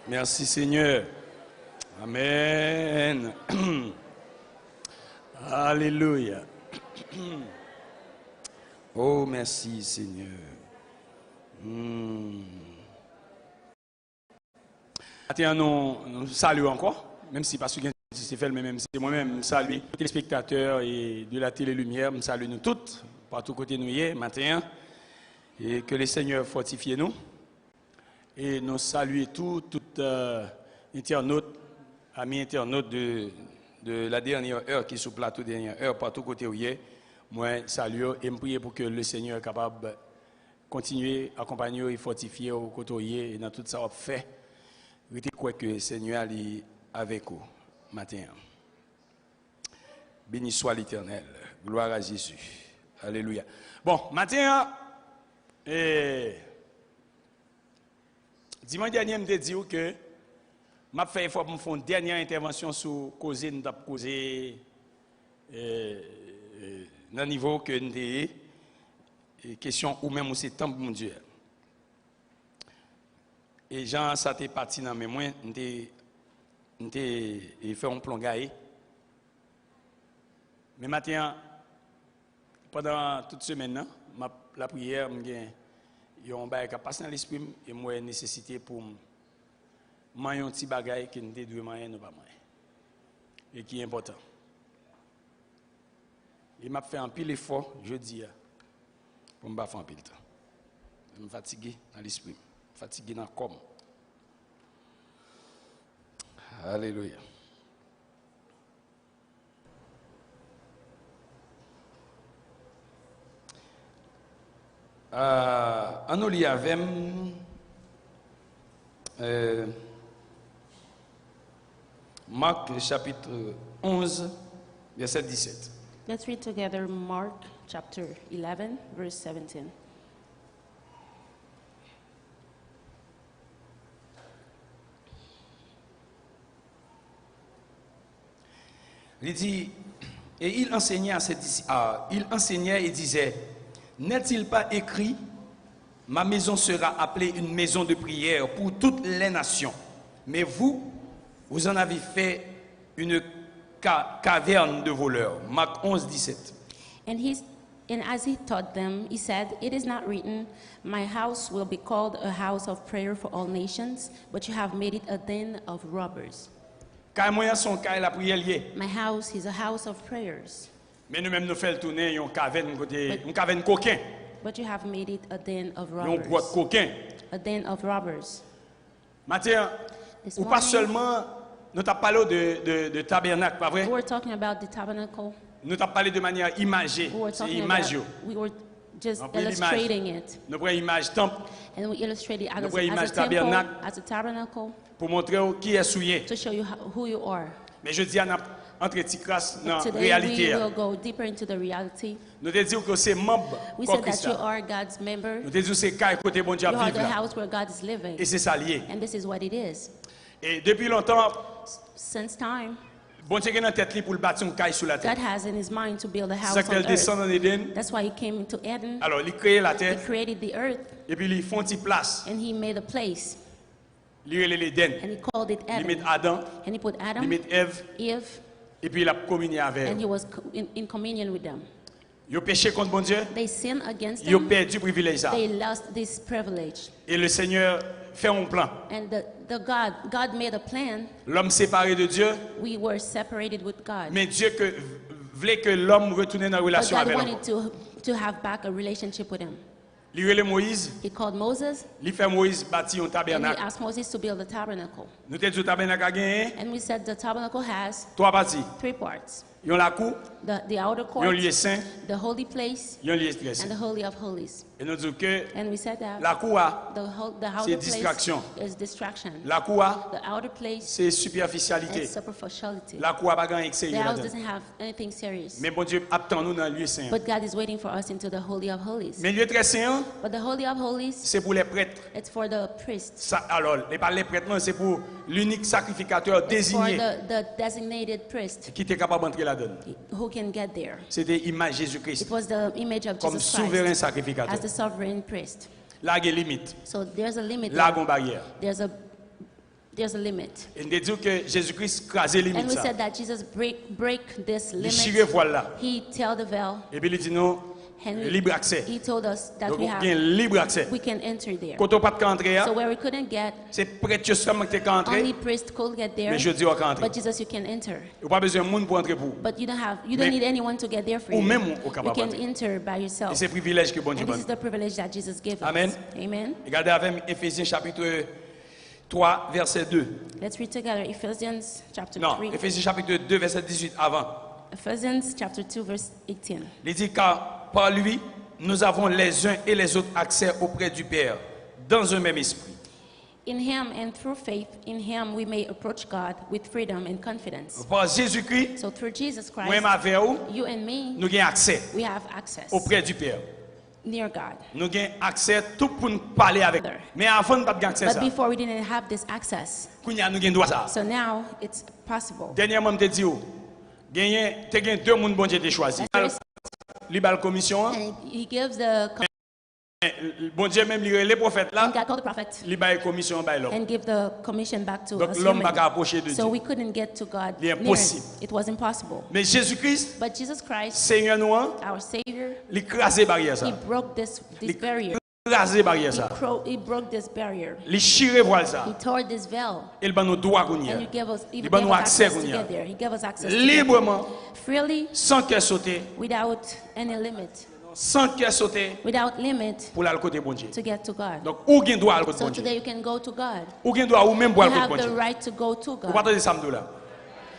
Merci Seigneur. Amen. Alléluia. Oh, merci Seigneur. Maintenant, nous saluons encore, même si parce que c'est fait, mais même c'est moi-même, salue les téléspectateurs et de la télé-lumière, je salue nous toutes, partout côté nous y est, matin, et que le Seigneur fortifie nous. Et nous saluons tout internautes, amis internautes de la dernière heure qui est sur le plateau, dernière heure, partout côté où il est. Moi, salue et me prie pour que le Seigneur est capable de continuer à accompagner et fortifier au côté où il est et dans tout ça fait. Je crois que le Seigneur est avec vous matin. Béni soit l'Éternel. Gloire à Jésus. Alléluia. Bon, matin, dimanche dernier, je me dit que je fait effort pour faire une dernière intervention sur causer, nous avons causé dans le niveau que nous avons question ou même où c'est temps mon Dieu. Et Jean, ça t'est parti dans mes mains, nous fait un plongage. Mais maintenant, pendant toute semaine, la prière, il y a un bagage qui passe dans l'esprit et moi, une nécessité pour manger un petit bagage qui ne doit manger, nous pas manger. Et qui est important. Il m'a fait un pile effort, je dis, pour me faire un pile temps. Je me fatigué dans l'esprit, fatigué dans le corps. Alléluia. On nous lit avec Marc chapitre 11, verset 17. Let's read together Mark chapter 11, verse 17. Il dit, et il enseignait à ses disciples, il enseignait et disait, n'est-il pas écrit, ma maison sera appelée une maison de prière pour toutes les nations, mais vous en avez fait une caverne de voleurs. Marc 11, 17. And as he taught them, he said, it is not written, my house will be called a house of prayer for all nations, but you have made it a den of robbers. My house is a house of prayers. Mais nous-mêmes nous faisons tourner une caverne coquin. But you have made it a den of robbers. Une grotte coquin. A den of robbers. Mathieu, ou pas seulement nous t'avons parlé de tabernacle, pas vrai? We were talking about the tabernacle. Nous t'avons parlé de manière imagée. C'est imagé. We were just illustrating it. Nous prenons image temple. And we illustrated it as a tabernacle. Pour montrer qui est souillé. To show you who you are. Mais je dis à entre grâce dans la réalité. We will go deeper into the reality. Nous te disons que c'est membre. We said that you are God's member. Nous te disons c'est côté bon Dieu vivre. You are the house where God is living. Et c'est ça lié. And this is what it is. Et depuis longtemps. Since time. Bon Dieu dans tête pour le bâtir une caille sur la terre. God has in his mind to build a house on earth. That's why he came into Eden. Alors il crée la terre. He created the earth. Et puis il font une place. And he made a place. Il l'Éden. And he called it Eden. Il met Adam. And he put Adam. Il met Eve. Et puis il a communié avec eux. And he was in communion with them. Ils ont péché contre bon Dieu. They sinned against them. Ils ont perdu le privilège. They lost this privilege. Et le Seigneur fait un plan. And God made a plan. L'homme séparé de Dieu. We were separated with God. Mais Dieu voulait que l'homme retourne dans la relation avec lui. God wanted to have back a relationship with him. He called Moses. Il fait Moïse bâtir un tabernacle. And he asked Moses to build a tabernacle. Nous t'ai dit tabernacle a gagné. And we said the tabernacle has 3 parties. 3 parts. Il y a la cour. The outer court. Il y a lieu saint. The holy place. Il y a lieu stressé. And the holy of holies. Et nous disons que and we said that la cour c'est distraction. Is distraction. La cour the outer place c'est superficialité. Superficiality. La cour a pas grand the house doesn't have anything serious. Mais bon Dieu attend nous dans le lieu saint. But God is waiting for us into the holy of holies. Mais le lieu très saint. But the holy of holies. C'est pour les prêtres. It's for the priests. Ça, alors, les prêtres non, c'est pour l'unique sacrificateur désigné. For the designated priest. Qui était capable d'entrer là-dedans. Who can get there. C'était l'image de Jésus-Christ. It was the image of comme Jesus souverain Christ sacrificateur. As the sovereign priest. Là, il y a limite. So there's a limit. Là, il y a une barrière. there's a limit. Et nous dit que Jésus-Christ crasait limite And we ça. said that Jesus break this Il chire limit. voile là. He tell the veil. Et puis il dit nous And libre accès. he told us that Donc we il y a have, libre accès. we can enter there. Quand on pas de entrer, So where we couldn't get, c'est prêtre seulement qui est entré. only priest could get there. Mais je dis on peut entrer. But Jesus, you can enter. Il pas besoin de monde pour entrer pour. But you don't need anyone to get there for Ou you. même au You capable can d'entrer. enter by Et yourself. c'est privilège que bon Dieu And this donne. is the privilege that Jesus gave Amen. us. Amen. Regardez avec Éphésiens chapitre 3 verset 2. Let's read together Ephesians chapter Non, 3. Éphésiens chapitre 2 verset 18 avant. Ephesians chapter 2 verse 18. Il dit car par lui nous avons les uns et les autres accès auprès du Père dans un même esprit. In him and through faith in him we may approach God with freedom and confidence. Par Jésus-Christ, So through Jesus moi Christ, avec vous, you and me, nous avons accès we have access auprès du Père. near God. Nous avons accès tout pour nous parler avec. Mais avant de pas de accès But ça. before we didn't have this access. Nous avons droit ça. So now it's possible. Dernièrement, je te dis, tu as deux personnes bon Dieu t'a choisi. Il a la commission, And he gives the bon Dieu même les prophètes là, and God called the prophet il a la commission by l'homme. and give the commission back to Donc us l'homme human. pas approcher de So Dieu. we couldn't get to God. Il est near. impossible. It was impossible. Mais Jésus-Christ, But Jesus Christ, Seigneur nous, our Savior, il crasé barrière he ça. broke this barrier. Il crasé barrière ça. He broke this barrier. Il chire voile ça. He tore this veil. Il va nous droit qu'on y And a. he gave us, Il even va gave nous us accès access qu'on to y a. get there. He gave us access to get Librement, there. Freely, sans cœur sauté, without any limit. sans cœur sauté Without limit pour aller côté bon Dieu. to get to God. Donc ou gain droit aller côté So bon Dieu. today you can go to God. Ou gain droit ou même pour You aller côté have bon the Dieu. right to go to Vous God. partagez ça là.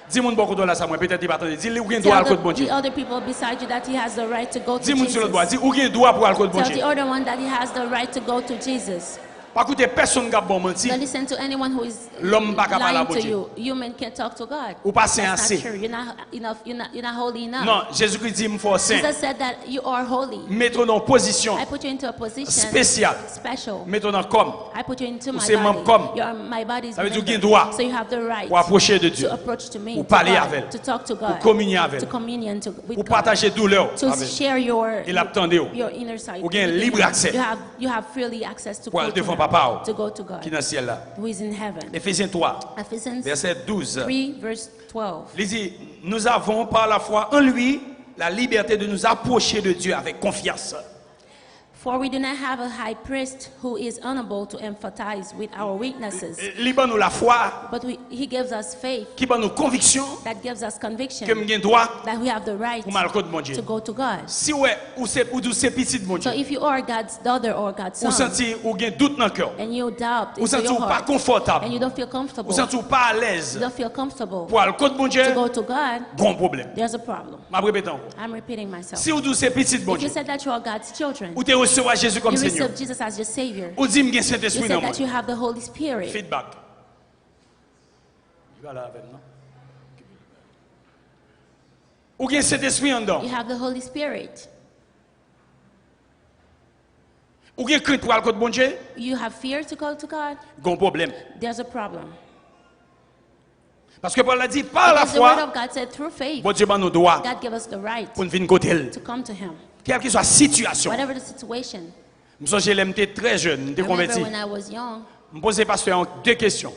Dis mon beaucoup là ça moi peut-être il va attendre. Dis ou gain droit Tell aller côté bon Dieu. the other people beside you that he has the right to go to Dis mon sur le droit, Jesus. dis ou gain droit pour aller côté bon Tell the Dieu. other one that he has the right to go to Jesus. Pas écouter personne qui a bon menti. Don't listen to anyone who is L'homme pas capable lying à bon to Dieu. you. Human can't talk to God. Ou pas saint That's assez. not true. You're not enough. You're not holy enough. Non, Jésus-Christ dit me faut saint. Jesus said that you are holy. Mettons dans position I put you into a position spéciale. special. Mettons dans comme I put you into my c'est membre body. comme. You are my body's Ça veut dire member. qu'il doit So you have the right pour approcher de Dieu. to approach to me, Pour to parler God, avec elle. to talk to Pour God, communier avec to elle. communion with Pour God, partager douleur to avec elle. share your Il attendait your inner side. Ou bien libre accès. You have freely access to Pour go aller to devant him, papa to go to God, qui est dans le ciel là. who is in heaven. Éphésiens 3 Ephesians verset 12. 3 verse 12. Il dit nous avons par la foi en lui la liberté de nous approcher de Dieu avec confiance. For we do not have a high priest who is unable to empathize with our weaknesses, Il donne nous la foi but he gives us faith qui donne nous conviction that gives us conviction que nous avons droit that we have the right pour mal contre mon Dieu. to go to God. Si ouais ou c'est petit de mon So Dieu. if you are God's daughter or God's Ou son, senti ou gain doute dans le cœur. and you doubt Ou into senti ou your pas heart, confortable. and you don't feel comfortable, Ou senti ou pas à you l'aise don't feel comfortable pour aller contre mon Dieu. to go to God, Bon problème. there's a problem. M'a répétant. I'm repeating myself. Si ou douce petit de mon If you Dieu. said that you are God's children, Ou te recevoir Jésus comme you Seigneur. receive Jesus as your Savior, Ou dit me you Saint-Esprit said dans moi. that you have the Holy Spirit, Feedback. Voilà avec nous. Ou bien Saint-Esprit en dedans. you have the Holy Spirit, Ou bien crainte pour aller contre mon Dieu. you have fear to go to God, Gon problème. there's a problem. Parce que Paul a dit par la Because the Word foi, of God said through faith, bon Dieu va nous droit God gave us the right pour nous venir côté elle. to come to Him. Quelle que soit la situation. Whatever the situation. Je me souviens, j'étais très jeune, j'étais I remember converti. when I was young, Je posais pasteur deux questions.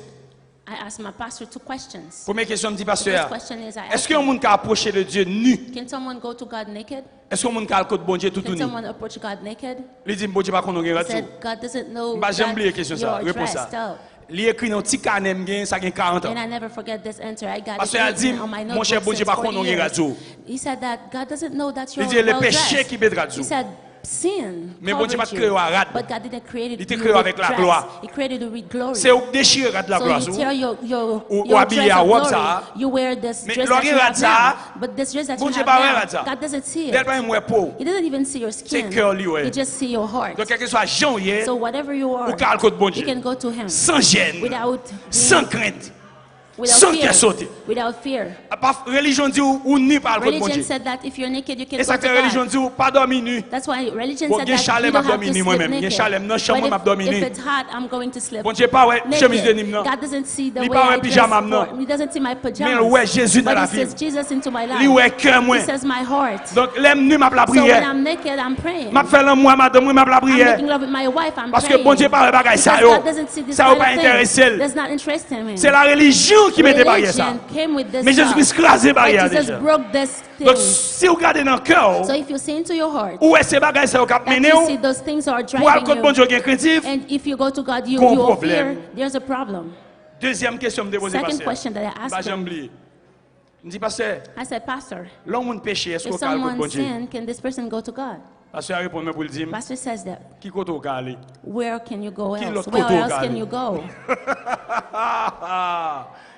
I asked my pastor 2 questions. Première question, je me dis The first pasteur, question is, I est-ce asked qu'un him, monde qui a approché de Dieu nu? can someone go to God naked? Est-ce qu'un monde qui a le côté bon Dieu tout Can nu? someone approach God naked? Il dit, bon Dieu, pas qu'on He regarde said, tout. God doesn't know Bah, j'aime that oublier la question ça, you're réponds dressed ça. up. Il écrit dans un petit carnet, ça a 40 ans. And I never forget this answer. I got Parce it qu'il a dit, written on my mon cher notebook bon Dieu, since pas 40 qu'on years. regarde tout. He said that God doesn't know that Il you're dit, le well péché dressed. qui pétra tout. He said, sin Mais bon Dieu pas covered créé you. à rad. But God didn't create Il it te you créé with avec la dress. gloire. He created you with glory. C'est au déchiré de la So gloire. you tear your Ou habillé dress à of robe glory. ça. You wear this Mais dress l'on that you regarde have ça. now. But this dress that Bon you Dieu have pas now, regarde ça. God doesn't see Il it. pas un peau. He doesn't even see your skin. cœur lui, ouais. He just see your heart. Donc quel que soit Jean hier, So whatever you are, ou car le côté bon you Dieu. can go to Him Sans gêne, without sans being crainte. Sans qu'elle saute. Without fear. Religion dit ou nu par le Religion Dieu. said that if you're naked, you can Et go ça to fait religion God. dit ou pas dormir nu. That's why religion Bon, said gen that chalem you don't m'a have to dormi sleep moi-même. Gen naked. chalem nan chambre m'a dormi But nu. if it's hot, I'm going to sleep Bon Dieu pas ouais chemise de nim naked. non. God doesn't see the Li way pas ouais I dress. pyjama non. He doesn't see my Mais pajamas. ouais Jésus dans But la he vie. says Jesus into my Li ouais life. cœur moi. He says my heart. Donc l'aime nu m'a la So when prière. I'm naked, I'm praying. M'a fait l'amour madame moi m'a la I'm prière. making love with my wife, I'm Parce que praying. bon Dieu pas bagay ça Because yo. God doesn't see this Ça kind pas of thing. intéressé. Does not interest him. C'est la religion qui met des barrières ça. Religion came with this Mais Jésus-Christ stuff. crasé barrière But Jesus déjà. broke this thing. Donc si vous regardez dans le cœur, So if you say into your heart où est-ce bagay ça au cap that mené you see those things are ou al driving côté bon you, Dieu qui est craintif. and if you go to God, you Gon will fear, problème. there's a problem. Deuxième question me déposer Second pasteur. question that I asked Pas him. jamais oublier. Me dit pasteur, I said, Pastor, l'homme moun péché est-ce if qu'on ca côté bon someone Dieu? sin, can this person go to God? Pasteur répond moi pour le dire. Pastor says that. Qui côté au ca aller? Where can you go Qui else? l'autre Where côté au else ca can aller? you go?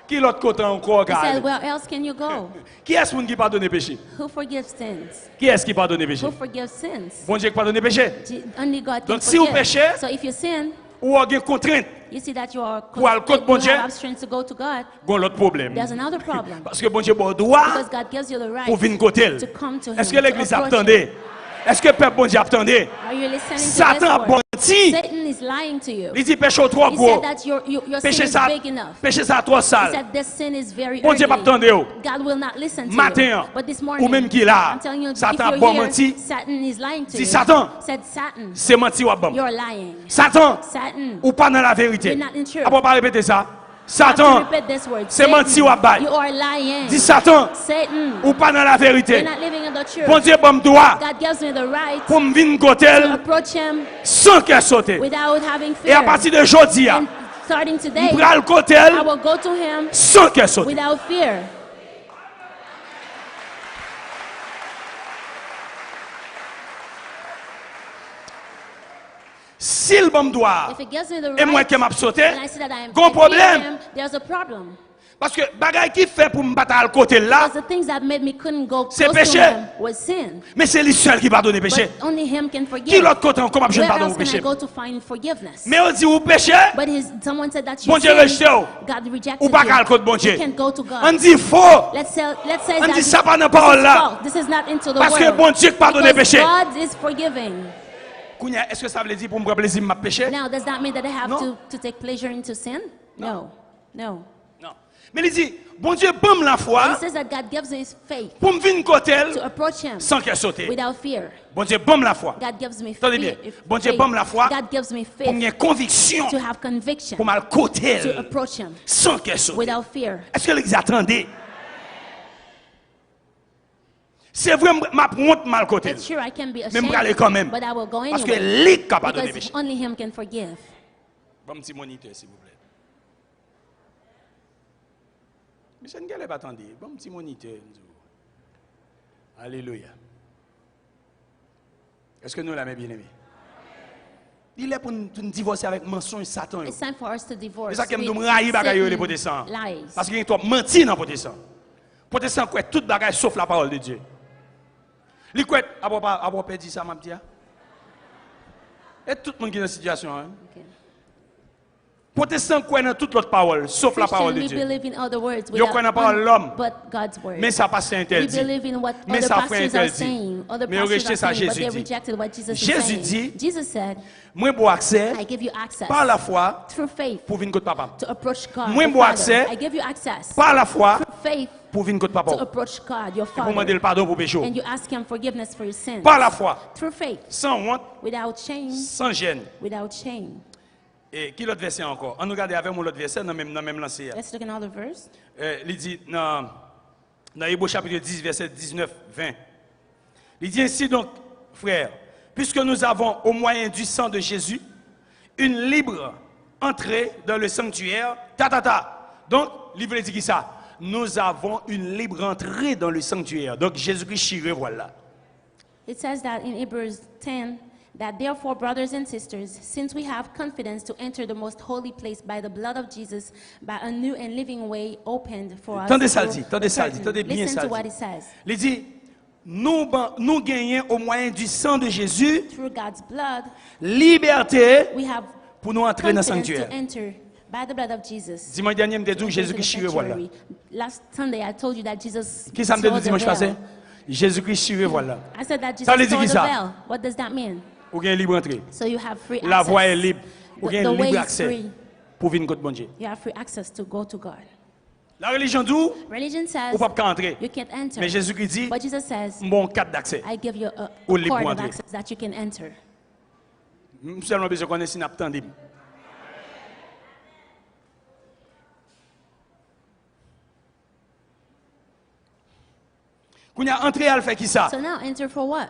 Qui l'autre côté encore He ca said, aller? where else can you go? Qui est-ce moun qui pardonne péché? Who forgives sins? Qui est-ce qui pardonne péché? Who forgives sins? Bon Dieu qui pardonne péché. Only God can Donc, si vous forgive. péchez, So if you sin, ou a une contrainte, you see that you are Pour aller contre bon you Dieu. have strength to go to God. gon l'autre problème. There's another problem. Parce que bon Dieu bon droit Because God gives you the right pour venir côté. to come to Him. Est-ce que to l'église approach attendait? Him. Est-ce que le peuple bon Dieu attendait? Are you listening to Satan a this word? menti. Satan is lying to you. Il dit péché trop He gros. said that your sin Péché is ça, big enough. péché ça trop He sale. said this sin is very Bon Dieu pas ugly. attendre. God will not listen to Matin, you. But this morning, ou même qui là, I'm telling you, if Satan a you're bon here, menti. Satan is lying to Dit you. Satan. Said Satan, C'est menti ou bon. you're lying. Satan, Satan, ou pas dans la vérité. You're not in truth. Après pas répéter ça. you have to Satan, repeat this word. c'est menti ou bail. You are lying. Dit Satan, Satan, ou pas dans la vérité. you're not living in the truth. Bon Dieu bon droit God gives me the right pour me venir côté to approach Him sans qu'elle saute. without having Et à fear. partir de aujourd'hui, And starting today, je vais le côté I will go to Him sans qu'elle saute. without fear. Si le bon doigt If it gives me the et moi right, qui m'a sauté, and I see that I am gon I fear problème. Him, there's a problem. Parce que bagay qui fait pour me battre à côté là, Because the things that made me couldn't go C'est close péché. to Him was sin. mais c'est lui seul qui pardonne les But péchés. only Him can Qui forgive. l'autre côté comment je Where pardonne else aux can I péchés? go to find forgiveness? Mais on dit ou péché, But someone said that you Bon Dieu sin, rejeté ou. God rejected Ou pas you. qu'à le côté bon Dieu. You can't go to God. On dit faux. Let's say On that dit ça pas dans la this parole is là. false. This is not into the Parce que word. bon Dieu qui pardonne les Because péchés. God is forgiving. Kounya, est-ce que ça veut dire pour me faire plaisir m'a péché? Now, does that mean that I have No. to take pleasure into sin? No. No. Non. Mais il dit, bon Dieu bam la He foi says that God gives us faith pour me venir côté to approach Him sans qu'elle saute. without fear. Bon Dieu bam la foi. God gives me Attendez bien. faith. Bon Dieu bam la foi God gives me pour me faith conviction to have conviction pour mal côté to approach Him sans qu'elle saute. without fear. Est-ce que l'église attendait? C'est vrai, ma honte mal côté. It's true I can be Mais je vais aller quand même. ashamed, but I will go Parce que anyway. lui est capable de donner Because péché. only Him can forgive. Bon petit moniteur, s'il vous plaît. Mais ça ne galère pas attendre. Bon petit moniteur. Alléluia. Est-ce que nous l'avons bien aimé? Il est pour nous divorcer avec mensonge Satan. It's time for us to divorce. C'est ça qui me with dit railler bagaille les Satan protestants. lies. Parce qu'il y a trop menti dans les protestants. Protestants quoi toute bagaille sauf la parole de Dieu. Li quoi après perdu ça m'a dit. Et tout le monde qui est dans cette situation hein. Okay. Protestants croient dans toute l'autre parole, sauf la parole de we Dieu. believe in other words Yo croient dans la parole de l'homme. but God's word. Mais ça passe We interdit. believe in what Mais other ça fait pastors are interdit. saying. Other Mais on pastors rejeté are ça, saying, but Jésus they dit. rejected what Jesus is Jésus saying. dit, Jesus said, Moi bon accès I give you access par la foi through faith pour venir côté papa. to approach God. Moi the bon Father. accès I give you access par la foi through faith pour venir côté to papa. approach God, your Pour demander Father. le pardon pour péché. And you ask Him forgiveness for your sins. Par la foi, Through faith, sans honte, without shame, sans gêne. without shame. Et qui l'autre verset encore? On nous regarde avec moi l'autre verset dans même lancé. Let's look at another verse. Il dit dans Hébreux chapitre 10 verset 19 20. Il dit ainsi donc frères, puisque nous avons au moyen du sang de Jésus une libre entrée dans le sanctuaire. Donc, il veut dire qui ça? Nous avons une libre entrée dans le sanctuaire. Donc Jésus-Christ chiré voilà. It says that in Hebrews 10, that therefore, brothers and sisters, since we have confidence to enter the most holy place by the blood of Jesus, by a new and living way opened for us. Tendez ça through dit, the tendez ça dit, curtain. tendez bien Listen ça to what dit. it says. Il dit, nous gagnons au moyen du sang de Jésus Through God's blood, liberté we have pour nous entrer dans le confidence sanctuaire. to enter By the blood of Jesus. Dimanche dernier, me dit Jésus-Christ chire voilà. Last Sunday, I told you that Jesus. Qui ça me dit dimanche passé? Jésus-Christ chire voilà. I said that Jesus Ça veut dire tore qui the ça? veil. What does that mean? Ou bien libre entrée. So you have free access. La voie est libre. Ou bien The way libre is accès free. pour venir contre bon Dieu. You have free access to go to God. La religion dit Religion says ou pas entrer. you can't enter. Mais Jésus-Christ dit But Jesus says, bon cadre d'accès. I give you a Ou libre cord of entrer. access that you can enter. Seulement besoin connaître si n'a attendez. Qu'on a entré à le faire qui ça? So now enter for what?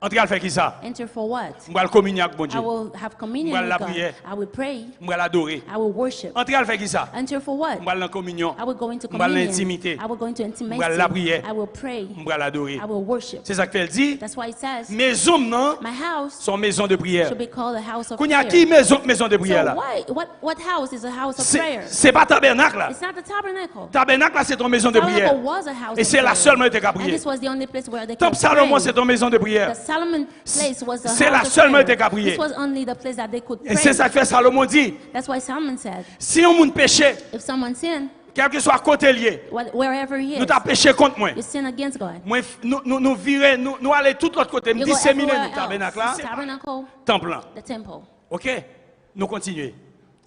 Entrer à le faire qui ça? Enter for what? On va le communier avec bon I Dieu. will have communion Moi, with la God. prière. I will pray. On va l'adorer. I will worship. Entrer à le faire qui ça? Enter for what? On va la communion. I will go into On va communion. l'intimité. I will go into intimacy. On va la prière. I will pray. On va l'adorer. I will worship. C'est ça que fait dit. That's why it says, Mes hommes non my house sont maisons de prière. should be called a house of Qu'on y a prayer. qui maison de prière là? So what house is a house of prayer? C'est pas tabernacle là. It's not the tabernacle. Tabernacle là c'est ton maison de prière. Tabernacle was a house Et of c'est la prayer. seule où tu as And prier. this was the only place where they Temple could Salomon pray. c'est ton maison de prière. The Solomon place was a C'est la house of seule où tu prayer. as prier. This was only the place that they could Et c'est pray. ça que fait Salomon dit. That's why Solomon said, Si on moun péché, if someone sinned, quel que soit côté lié, wherever he nous is, t'as péché contre moi. you sin against God. Moi nous virer, nous aller tout l'autre côté, me You go disséminer everywhere le tabernacle là, else. Tabernacle, temple là. the temple. OK? Nous continuons.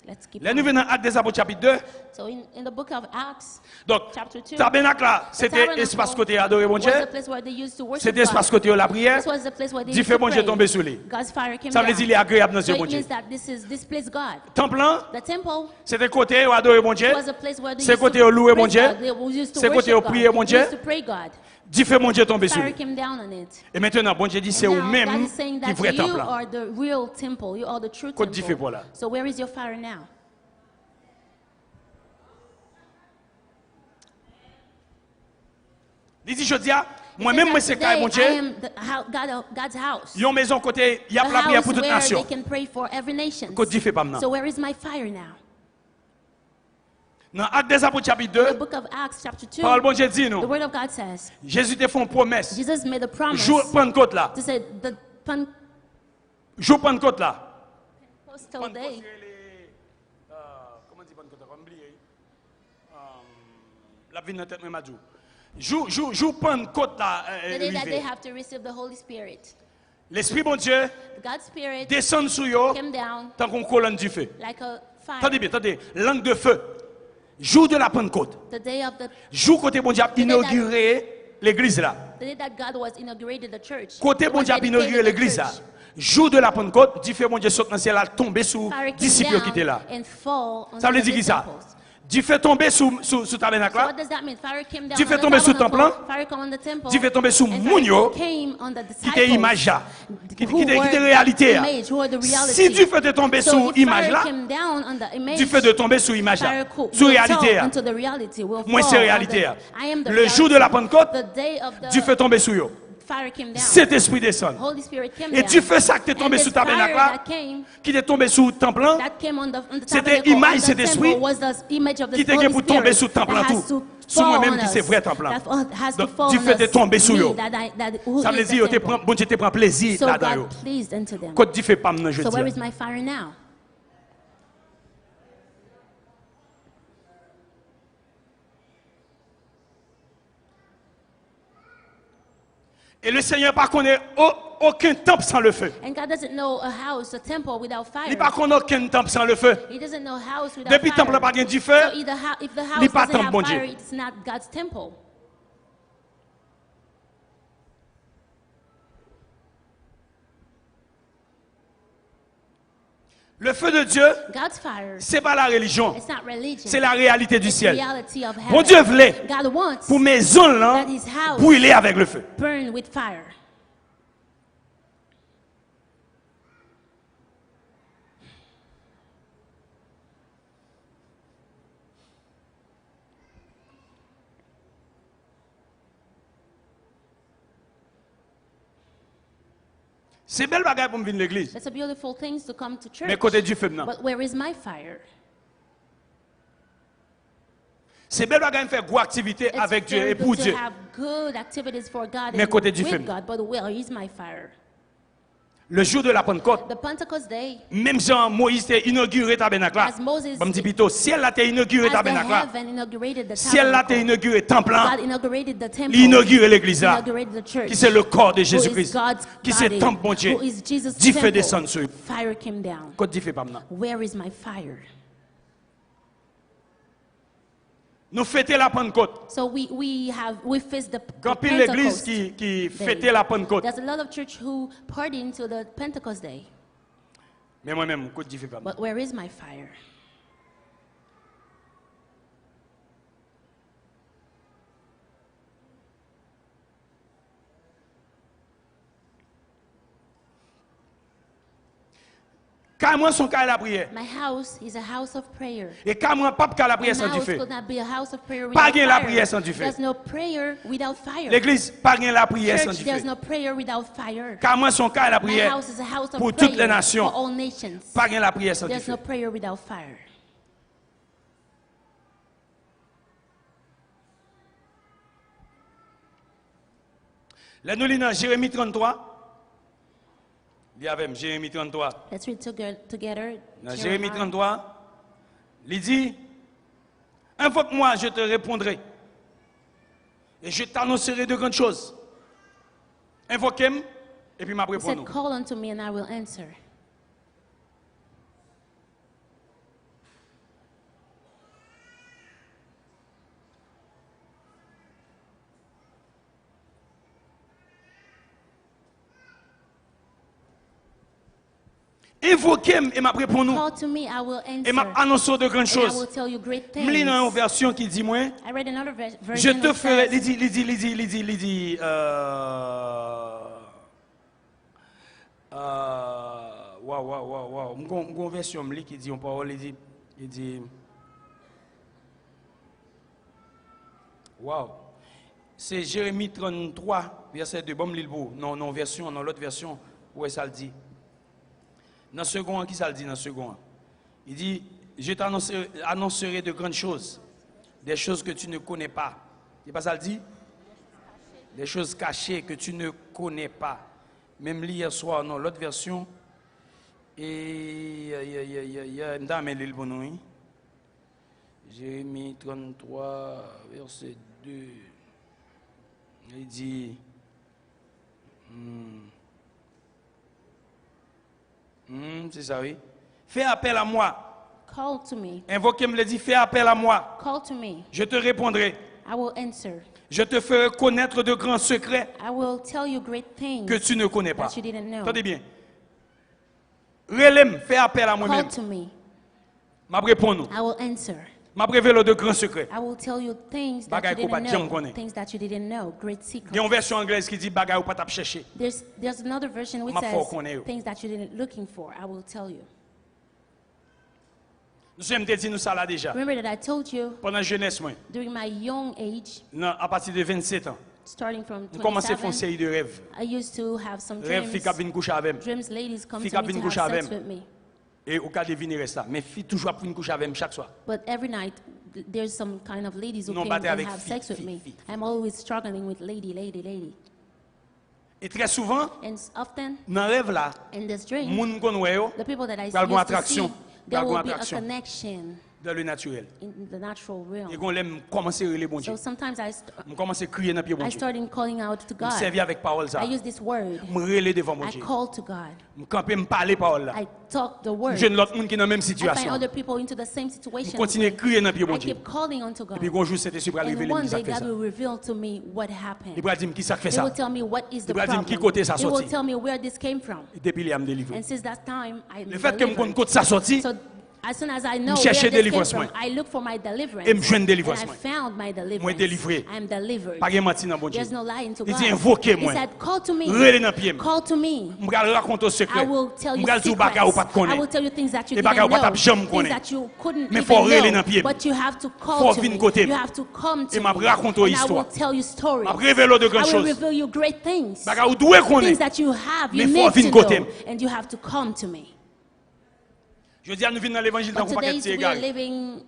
Let's keep Là nous on. venons dans Actes des Apôtres chapitre 2. So in the book of Acts, Donc chapter 2, tabernacle là, the c'était tabernacle espace côté adorer bon was Dieu. the place where they used to worship C'était espace God. côté la prière. This was the place where they Dit used fait to bon Dieu pray. tomber sur lui. God's fire came Ça veut dire down. il est agréable dans So Dieu bon it Dieu. means that this pleased God. Temple là, The temple c'était côté où adorer bon Dieu. was a place where they C'est used côté to où louer bon praise Dieu. God. They used to C'est côté worship où prier God. bon They Dieu. used to pray God. Dit fait bon Dieu tomber sur Fire lui. came down on it. Et maintenant bon Dieu dit c'est And au now God même is saying qui that vrai you temple là. are the real temple. You are the true Côte d'y fait temple. pour là. So where is your fire now? Il dit je dis moi-même He moi said c'est that quand bon today Dieu. I am God's house. Yon maison côté il y a The la prière house pour toute where they nation. can pray for every nation. Côte d'y fait pas maintenant. So where is my fire now? Dans Actes des Apôtres chapitre The 2, book of Acts chapter 2, parole bon Dieu dit the nous. word of God says, Jésus te fait une promesse. Jesus made a promise Jour Pentecôte là. to say the Jour Pentecôte là. Pentecostal day, Comment dit Pentecôte? On oublie. La vie dans tête même a dit. Jour Pentecôte là. the day that they arrivé. have to receive the Holy Spirit. L'Esprit bon Dieu God's Spirit descend sur eux came down tant qu'on colonne du feu. like a fire. Attendez bien, attendez. Langue de feu. Jour de la Pentecôte. The day of Jour côté bon Dieu a inauguré l'église là. the day that God was inaugurated the church. Côté It bon was Dieu a inauguré dedicated the l'église là. church. Jour de la Pentecôte, Dieu fait bon Dieu saute dans le ciel, tomber sous Fire came disciples qui étaient down là. and fall on Ça veut the dire qui ça? disciples. Dieu fait tomber sous tabernacle So là. what does that mean? Fire came down Dieu on fait the tomber sous tabernacle, temple, fire came on the temple, Dieu fait tomber sous and moun yo, fire came on the qui était image là, qui who était were réalité. là. image, who were the reality. Si Dieu fait de tomber So sous if image fire là, came down on the image, Dieu fait de tomber sous image là, fire sous will réalité. fall là. into the reality, will Moi fall c'est on réalité. the- là. I am the Le jour de la reality. Pentecôte, The day of the Dieu fait tomber sous eux. fire came down. Cet esprit descend. Holy Spirit came Et down. Dieu fait ça qui est tombé And sous this tabernacle fire là, that came, qui est tombé sous temple là, that came on the C'était tabernacle, image, on the cet temple esprit was the image of the qui était Holy pour tomber Spirit sous temple that là has tout. to Sous fall moi-même on qui us. c'est vrai temple là. That has to Donc fall Dieu on fait de us. tomber sous Me, eux. who Ça is veut the dire temple. bon Dieu te prend plaisir So là-dedans. God pleased into them. Côte Dieu fait pas maintenant je So where is dis. my fire now? Et le Seigneur pas connaît aucun temple sans le feu. And God doesn't know a house, a temple without fire. Il pas connaît aucun temple sans le feu. He doesn't know a house without Depuis fire. temple pas gain du feu, So either if the il house pas doesn't temple, have bon fire, Dieu. it's not God's temple. le feu de Dieu, God's fire, c'est pas la religion, it's not religion. c'est la réalité du It's the ciel. reality of heaven. Bon Dieu voulait God wants pour maison là that his house brûler avec le feu. burn with fire. C'est belle bagaille pour me venir à l'église. That's a beautiful thing to come to church. Mais côté du feu maintenant. But where is my fire? C'est belle bagaille de faire gros activité It's avec Dieu very et pour good Dieu. to have good activities for God Mais and côté du with feu. God, but where is my fire? Le jour de la Pentecôte, the Pentecost day, même Jean Moïse a inauguré le tabernacle là. as Moses, Bon, me dit plutôt, ciel a inauguré le as the tabernacle là. heaven inaugurated the Ciel a tabernacle, inauguré le temple là. God inaugurated the temple, Il inauguré l'église là. inaugurated the church, Qui c'est le corps de who is Jésus-Christ. God's Qui c'est le body, temple, mon Dieu. who is Jesus' Dieu fait temple. descendre sur eux. Fire came down. Côte Dieu fait pas maintenant. Where is my fire? Nous fêtons la Pentecôte. So we face the Quand pile l'église Pentecost qui day. fêtait la Pentecôte. There's a lot of church who party into the Pentecost day. Mais moi-même, côte Dieu fait pas maintenant. But where is my fire? Car moi son cas la prière. My house is a house of prayer. Et car moi pas cas la prière My sans du house feu. could not be a house of prayer Pas without gain la fire. prière sans du feu. There's no prayer without fire. L'église pas gain la prière sans Church, du there's feu. no prayer without fire. Car moi son cas la My prière house is a house of pour prayer toutes les nations. for all nations. Pas gain la prière sans du There's feu. no prayer without fire. Là nous lisons dans Jérémie 33. Dis avec Jérémie 33. Let's read together. Dans Jérémie Jeremiah. 33, il dit, invoque-moi, je te répondrai. Et je t'annoncerai de grandes choses. Invoquez-moi, et puis m'a He répondu. said, call unto me and I will answer. Invoquez-moi et m'a répondu. Call to me, I will Et m'a answer. annoncé de grandes And I will choses. tell you great Je lis dans une things. version qui dit, moi, I read another je version te which ferai, says, il dit, waouh, une version qui dit, on parole, il dit, waouh, c'est Jérémie 33, verset 2, bon, me lire non, version, dans l'autre version, où est-ce ça le dit? Dans le second, qui ça le dit dans le second? Il dit, je t'annoncerai de grandes choses, des choses que tu ne connais pas. C'est pas ça le dit? Des choses cachées que tu ne connais pas. Même hier soir, dans l'autre version, et il y a une dame, elle est le bon nom. Jérémie 33, verset 2. Il dit, c'est ça, oui. Fais appel à moi. call to me. Invoquez-moi, le dit, fais appel à moi. Call to me. Je te répondrai. I will answer. Je te ferai connaître de grands secrets I will tell you great things que tu ne connais pas. that you didn't know. Attendez bien. Rele, fais appel à moi-même. Call to me. M'a répondu. I will answer. M'a révélé de grands secrets. I will tell you things that Bagay you ko pa didn't jam know. konnen. Things that you didn't know. Great Il y a secrets. une version anglaise qui dit bagay ou pas t'a chercher. There's another version which Ma says faut konnen yo. things that you didn't looking for. I will tell you. Nous sommes dit nous ça là déjà. Remember that I told you Pendant jeunesse moi, during my young age, à partir de 27 ans, starting from on commençait à faire une 27, série de rêves. I used to have some Rêve fille qui dreams. viennent coucher avec moi. Dreams ladies come Fille to qui me viennent to coucher have avec sex moi. with me. Et au cas de venir rester là, mais fille toujours pour une coucher avec moi chaque soir. But every night, there's some kind of ladies who Non, came battez and avec have fille, sex with fille, me. fille. I'm always struggling with lady. Et très souvent, And often, dans le rêve là, in this dream, moun kon wè yo the people that I Pral gon used to see, attraction. there Pral gon will be a attraction. connection dans le naturel. in the natural Et realm. qu'on l'aime commencer à relever bon Dieu. So sometimes Je commence à crier dans pied bon I Dieu. started calling out to Je servis God. avec parole ça. I use this word. Je relève devant mon I Dieu. call to God. Je camper me parler parole là. I talk the word. Je l'autre monde qui est dans la même I find situation. other people into the same Je situation. continue à crier dans pied bon I Dieu. keep calling unto Et puis God. un jour c'était sur And révéler one qui ça day fait God ça. will reveal to me what happened. Il va dire qui ça fait He ça. will tell me what is the Il va dire problem. qui côté ça He will sorti. tell me where this came from. Et depuis il a me délivré. And since that time, I'm Le fait que me delivered. compte ça sorti, So as soon as I know cherche where this came délivrance, from, moi. I look for my deliverance. Et me joindre And délivrance, I moi. found my Moi deliverance. délivré. I'm delivered. pas de mentir dans bon Dieu. There's no lying to Il God. dit invoquez He moi. said, call to me. Relève dans pied. Call to me. Je vais raconter au secret. I will tell Je you vais dire secrets. bagay ou pas de I connaître. will tell you things that you Et bagay didn't ou pas know. jamais Things connaître. that you couldn't Mais faut relève even dans know. pied. But you have to Faut call to venir me. côté. You have to come Et to m'a me. raconter And I histoire. will tell you stories. M'a révélé de grandes I will choses. reveal you great things. Bagay ou doit Things connaître. that you have, Mais you faut need venir to côté. know. And you have to come to me. Je dis à nous venir dans l'évangile dans But un paquet today de we are égaré. living,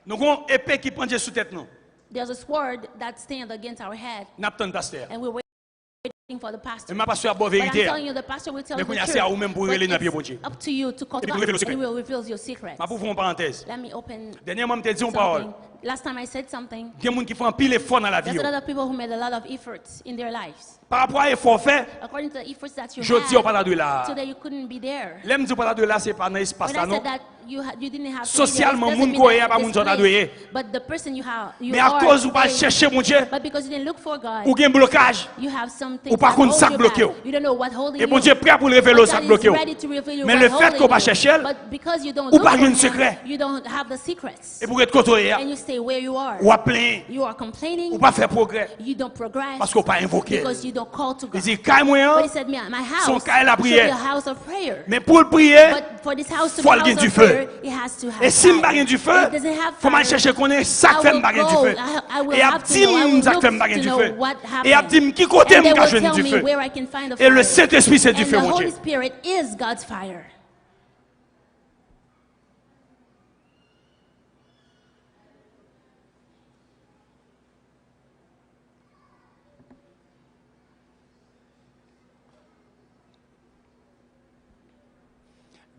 Nous avons une épée qui prend Dieu sous tête nous. there's a sword that stands against our head. N'attend pasteur. And we're waiting for the pastor. Mais ma pasteur a bonne But I'm vérité. telling you, the pastor will tell Mais you qu'on y the a c'est à truth. vous même pour But reler dans pied it's bon Dieu. up to you to call Et puis, God, vous révélez le and secret. He will reveal your secrets. Ma pour vous en parenthèse. Let me open Dernièrement, je t'ai dit une parole. something. Last time I said something. Il y a des gens qui font un pile effort dans la vie. There's a lot of people who made a lot of efforts in their lives. Par rapport à l'effort fait, According to the efforts that you je dis au pas had, de là. today you couldn't be there. L'aime du pas de là, c'est pas dans l'espace When là I non. said that you didn't have Socialement, to be there, it doesn't moun mean koye that pas this moun zon place, adouye. but the person you Mais à cause ou pas today, chercher mon Dieu, but because you didn't look for God, ou gen blocage, you have something ou pas that contre holds ça you bloqué back. ou. You don't know what holding Et you. mon Dieu prêt pour révéler But ça God bloqué is ou. ready to reveal you Mais what le fait holding qu'on va you. chercher, But because you don't ou look pas for jouer him, un secret. you don't have the secrets. Et pour être côtoyé, And you stay where you are. ou à plein, You are complaining. ou pas faire progrès. You don't progress. Parce qu'on pas invoqué. Because you don't call to Il God. dit, caille moi, But he said, my son house caille la should be prière. a house of prayer. Mais pour le prier, But for this house to be faut a qu'il y ait house du of feu. prayer, it has to have et si je fire. n'ai du feu, If it doesn't have faut m'aller fire, chercher qu'on est ça I fait will m'baguer du go. feu. I will Et have à to dit know, I will m'za look fait m'baguer to du know feu. what Et à happened. dit qui côté And they m'ka will jeune tell du me feu. where I can find the Et le fire. Saint-Esprit c'est du And feu the mon Holy Dieu. Spirit is God's fire.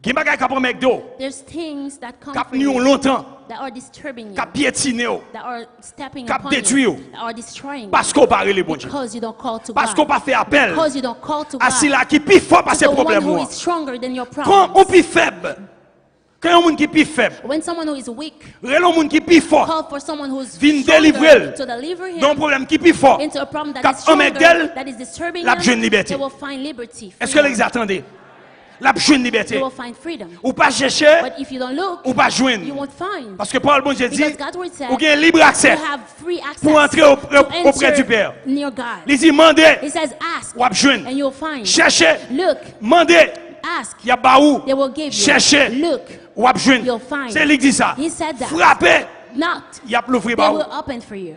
Gen bagay ka prend McDo, There's things that come k'ap for ni you longtemps, that are disturbing you, k'ap piétiner ou, that are stepping Cap upon détruit you, ou. that are destroying you, parce qu'on pas relé bon Dieu. because you don't call to Parce qu'on God, pas fait appel because you don't call to à God, celui qui plus fort to passer the one problème who moi. is stronger than your Quand on problems. plus faible, quand on monde qui plus faible, When someone who is weak, relon monde qui plus fort, call for someone who's vin stronger délivrer to deliver him d'un problème qui plus fort. into a problem that Cap is stronger, Omegel, that is disturbing la him, jeune liberté. they will find liberty, Est-ce que freedom. les attendez? La jeune They liberté. will find freedom. Ou pas chercher, But if you don't look, ou pas joindre. you won't find. Parce que Paul bon Dieu dit, Because God's word said, ou gain libre accès you have free access pour entrer to auprès enter du Père. near God. Il dit, mandez, It says, ask, ou ap joindre. and you'll find. Cherchez, Look, mandez, ask, y a baou, they will give you. cherchez, Look, ou ap joindre. you'll find. C'est lui qui dit ça. He said that. Frappez, knock, y a l'ouvrir they baou. will open for you.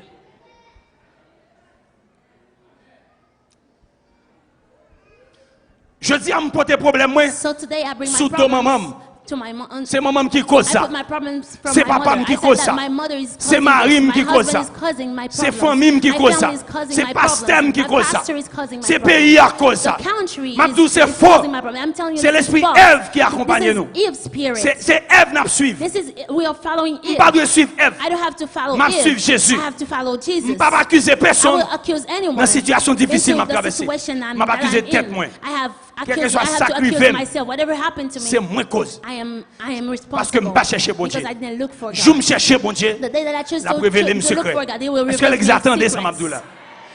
Je dis à me porter problème moi, So today I bring my Sous ton maman. problems to my mom. c'est maman qui cause I ça. put my problems from C'est my papa mother. qui I cause said ça. that my mother is C'est causing Marim this. qui My cause husband ça. is causing my C'est problems. famille qui My cause ça. family is causing C'est my pasteur problems. qui My cause ça. pastor is causing my C'est problems. pays à cause ça. The country Mabdou is c'est faux. causing my problem. I'm telling you, C'est this is l'esprit false. Ève qui accompagne This nous. is Eve's spirit. C'est Ève n'a suivre. This is, we are following Eve. Pas de suivre Ève. I don't have to follow M'a Eve. suivre Jésus. I have to follow Jesus. Pas accuser I personne. will accuse anyone. Dans situation difficile into m'a the traversé. situation M'a that accusé I'm tête in. moi. I Quel que have soit to ça qui accuse arrive, myself. Whatever happened to me, C'est moi cause. I am responsible. Parce que je ne pas chercher bon Dieu. Because I didn't look for God. Je me chercher bon Dieu. The day that I choose La to révéler me look for secret. God, they will Est-ce que reveal les me attendez ça secrets. Mabdou là?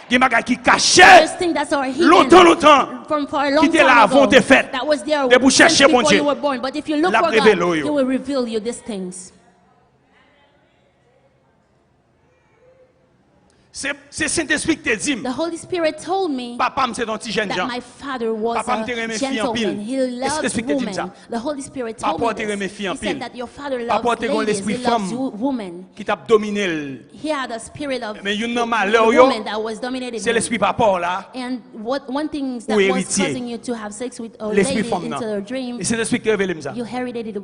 Il y a des gens qui cachaient There's things that are hidden longtemps from for a long qui étaient time là ago avant tes fêtes. that was there De vous since chercher bon before Dieu. you were born. But if you look La for révèle God, yo. He will reveal you these things. C'est Saint-Esprit qui te dit, The Holy Spirit told me papa c'est un petit jeune that gens. my father was Papa a me te remet fille en gentleman. pile. He Est-ce que loves l'Esprit te dit ça? women. The Holy Spirit Papa told te me remet this. fille en He pile. said that your father Papa loves te gon ladies. l'esprit He loves femme women. qui t'a dominé. He had a spirit of Mais une malheur yo, woman that was dominating c'est him. l'esprit papa là. And one thing that Ou was héritier. causing you to have sex with a L'esprit lady femme into là. a dream, Et c'est l'esprit qui révèle ça. you inherited it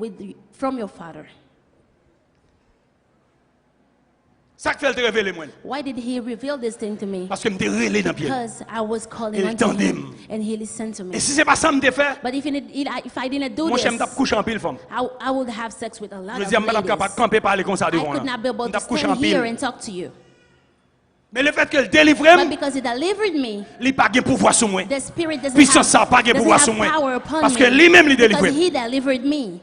from your father. Ça qui fait te révéler moi. Why did he reveal this thing to me? Parce que me te relé dans pied. Because I was calling Il unto tendait. him and he listened to me. Et si c'est pas ça me te fait, But if I didn't do moi this, j'aime t'a coucher en pile femme. I would have sex with a lot Je of dis madame capable ladies. de camper parler comme ça I devant could là. not be able On to t'a couché en stand here pile. and talk to you. Mais le fait que le délivre, But because he delivered me, il pas de pouvoir sur moi. the Spirit doesn't Puissance ça pas de doesn't pouvoir have sur moi. power upon Parce me. que lui-même il Because délivre. he delivered me.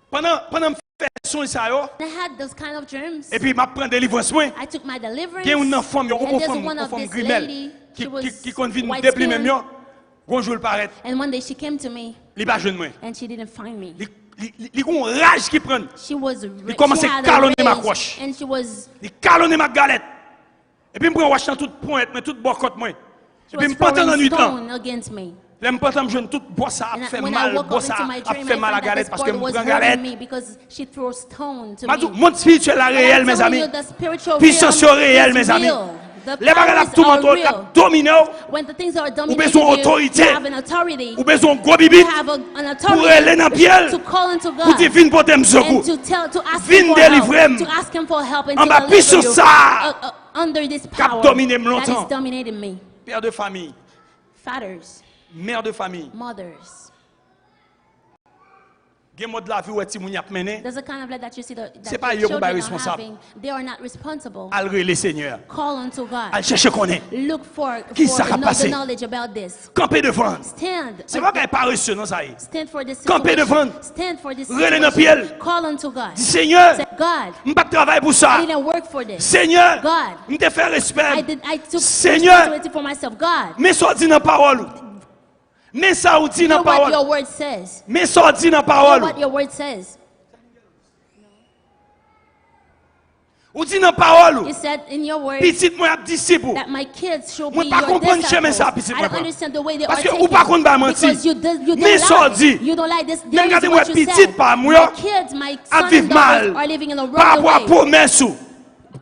Pendant me faire son ça yo, I had those kind of dreams. et puis m'a prendre délivrance moi. I took my deliverance. Il y a une femme, and there's one une of femme this grimelle lady, qui she was convient white depuis même skin, yo. Bonjour le paraître. and one day she came to me Il pas jeune moi. and she didn't find me. Il a une rage qui prend. She was Il commence she à had a calonner ma rage, croche. and she was Il calonne ma galette. Et puis me prend wash dans toute pointe, mais toute bocotte moi. Et she puis was me porte dans throwing nuit là. stone against me. Là me porte me jeune toute bois ça a And fait when I mal, woke bois up ça into my a dream, fait I mal à found that galette this parce que board me was prend hurting galette. me because she threw stone to Madou, me. monde spirituel la But réel I'm mes telling amis. you, the spiritual Puissance realm réelle is mes amis. real. The Les bagages la powers tout are monde real. la dominer. When the things are Ou dominating besoin you, autorité. you have an authority. Ou besoin gros You bibite have an pour aller dans authority pied to call into pour God dire viens porter me secours. and to ask Viens him for délivrer. help, to ask him for help and En to bas deliver puissance you. ça. under this Cap power dominé that longtemps. is dominating me. Père de famille, Fathers, mère de famille. mothers. Gen mode la vie où ti moun y a mené. There's a kind of life that you see that C'est pas the eux qui sont children are responsables. having. They are not responsible. Al relé Seigneur. Call unto God. Al chercher connaît. Look for Qui ça a the passé? knowledge about this. Camper devant. Stand. C'est pas qu'elle pas reçu non ça y est. Stand for this Camper situation. devant. Stand for this Relais dans situation. pied. Call unto God. Dis Seigneur, Say, God, m'pas travailler pour ça. I didn't work for this. Seigneur, God, m'te fait respect. I took Seigneur, responsibility for myself. God, mais ça dit dans parole. Mais ça ou dit hear dans what parole. your word says. Mais ça dit dans Hear parole. what your word says. Ou dit dans parole. You said in your word Petit moi a disciple. that my kids should Moi be pas your comprendre chemin ça disciples. petit I moi. don't understand the way they Parce are que taking. ou pas contre ba menti. Because you Mais don't ça lie. dit. You don't lie. This Mais is regardez moi what you petit said. pas moi. My kids, my A son vivre and mal. daughters are living in a Par rapport à wrong way promesse ou.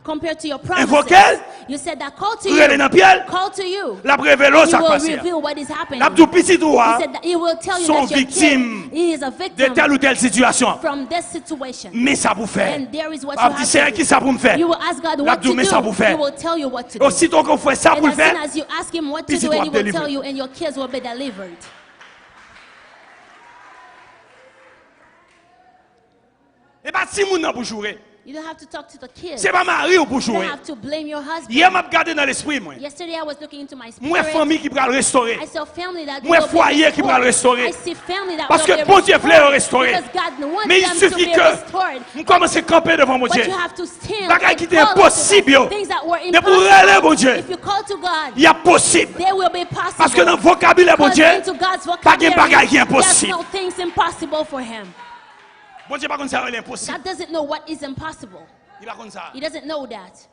compared to your promises. Invoquer. You said that call to Relais dans you. pied. Call to you. La révélo He ça will passe. reveal what is happening. La tout petit He droit said that he will tell you sont that your victimes kid he is a de victim telle ou telle situation. from this situation. Mais ça vous fait. And there is what Ah, you dis have Seigneur to qui do. ça pour me faire. You will ask God La what to tout mais ça vous do. fait. He will tell you what to do. Aussitôt qu'on fait ça pour And le as soon faire. as you ask him what to Petit do, and doit he will délivrer. tell you, and your kids will be delivered. Et pas si moun nan pour jouer. You don't have to talk to the kids. C'est pas mari ou pour You don't jouer. have to blame your husband. Hier m'a regardé dans l'esprit moi. Yesterday I was looking into my Moi spirit. famille qui va le restaurer. I saw family that Moi will be foyer qui va le restored. restaurer. I see family that Parce will que be bon Dieu voulait le restored. restaurer. Because God wants Mais il them to suffit be que restored. nous commençons à camper devant mon Dieu. But you have to stand Bagay and qui était call impossible, unto yo. God. Things that were Mais pour relever mon Dieu, impossible. If you call to God, il y a possible. they will be possible. Parce que dans le vocabulaire mon Because Dieu, into God's pas de vocabulary, bagay qui est there's impossible. no things impossible for him. Bon Dieu pas comme ça, il est impossible. God doesn't know what is impossible. Il pas comme ça. He doesn't know that.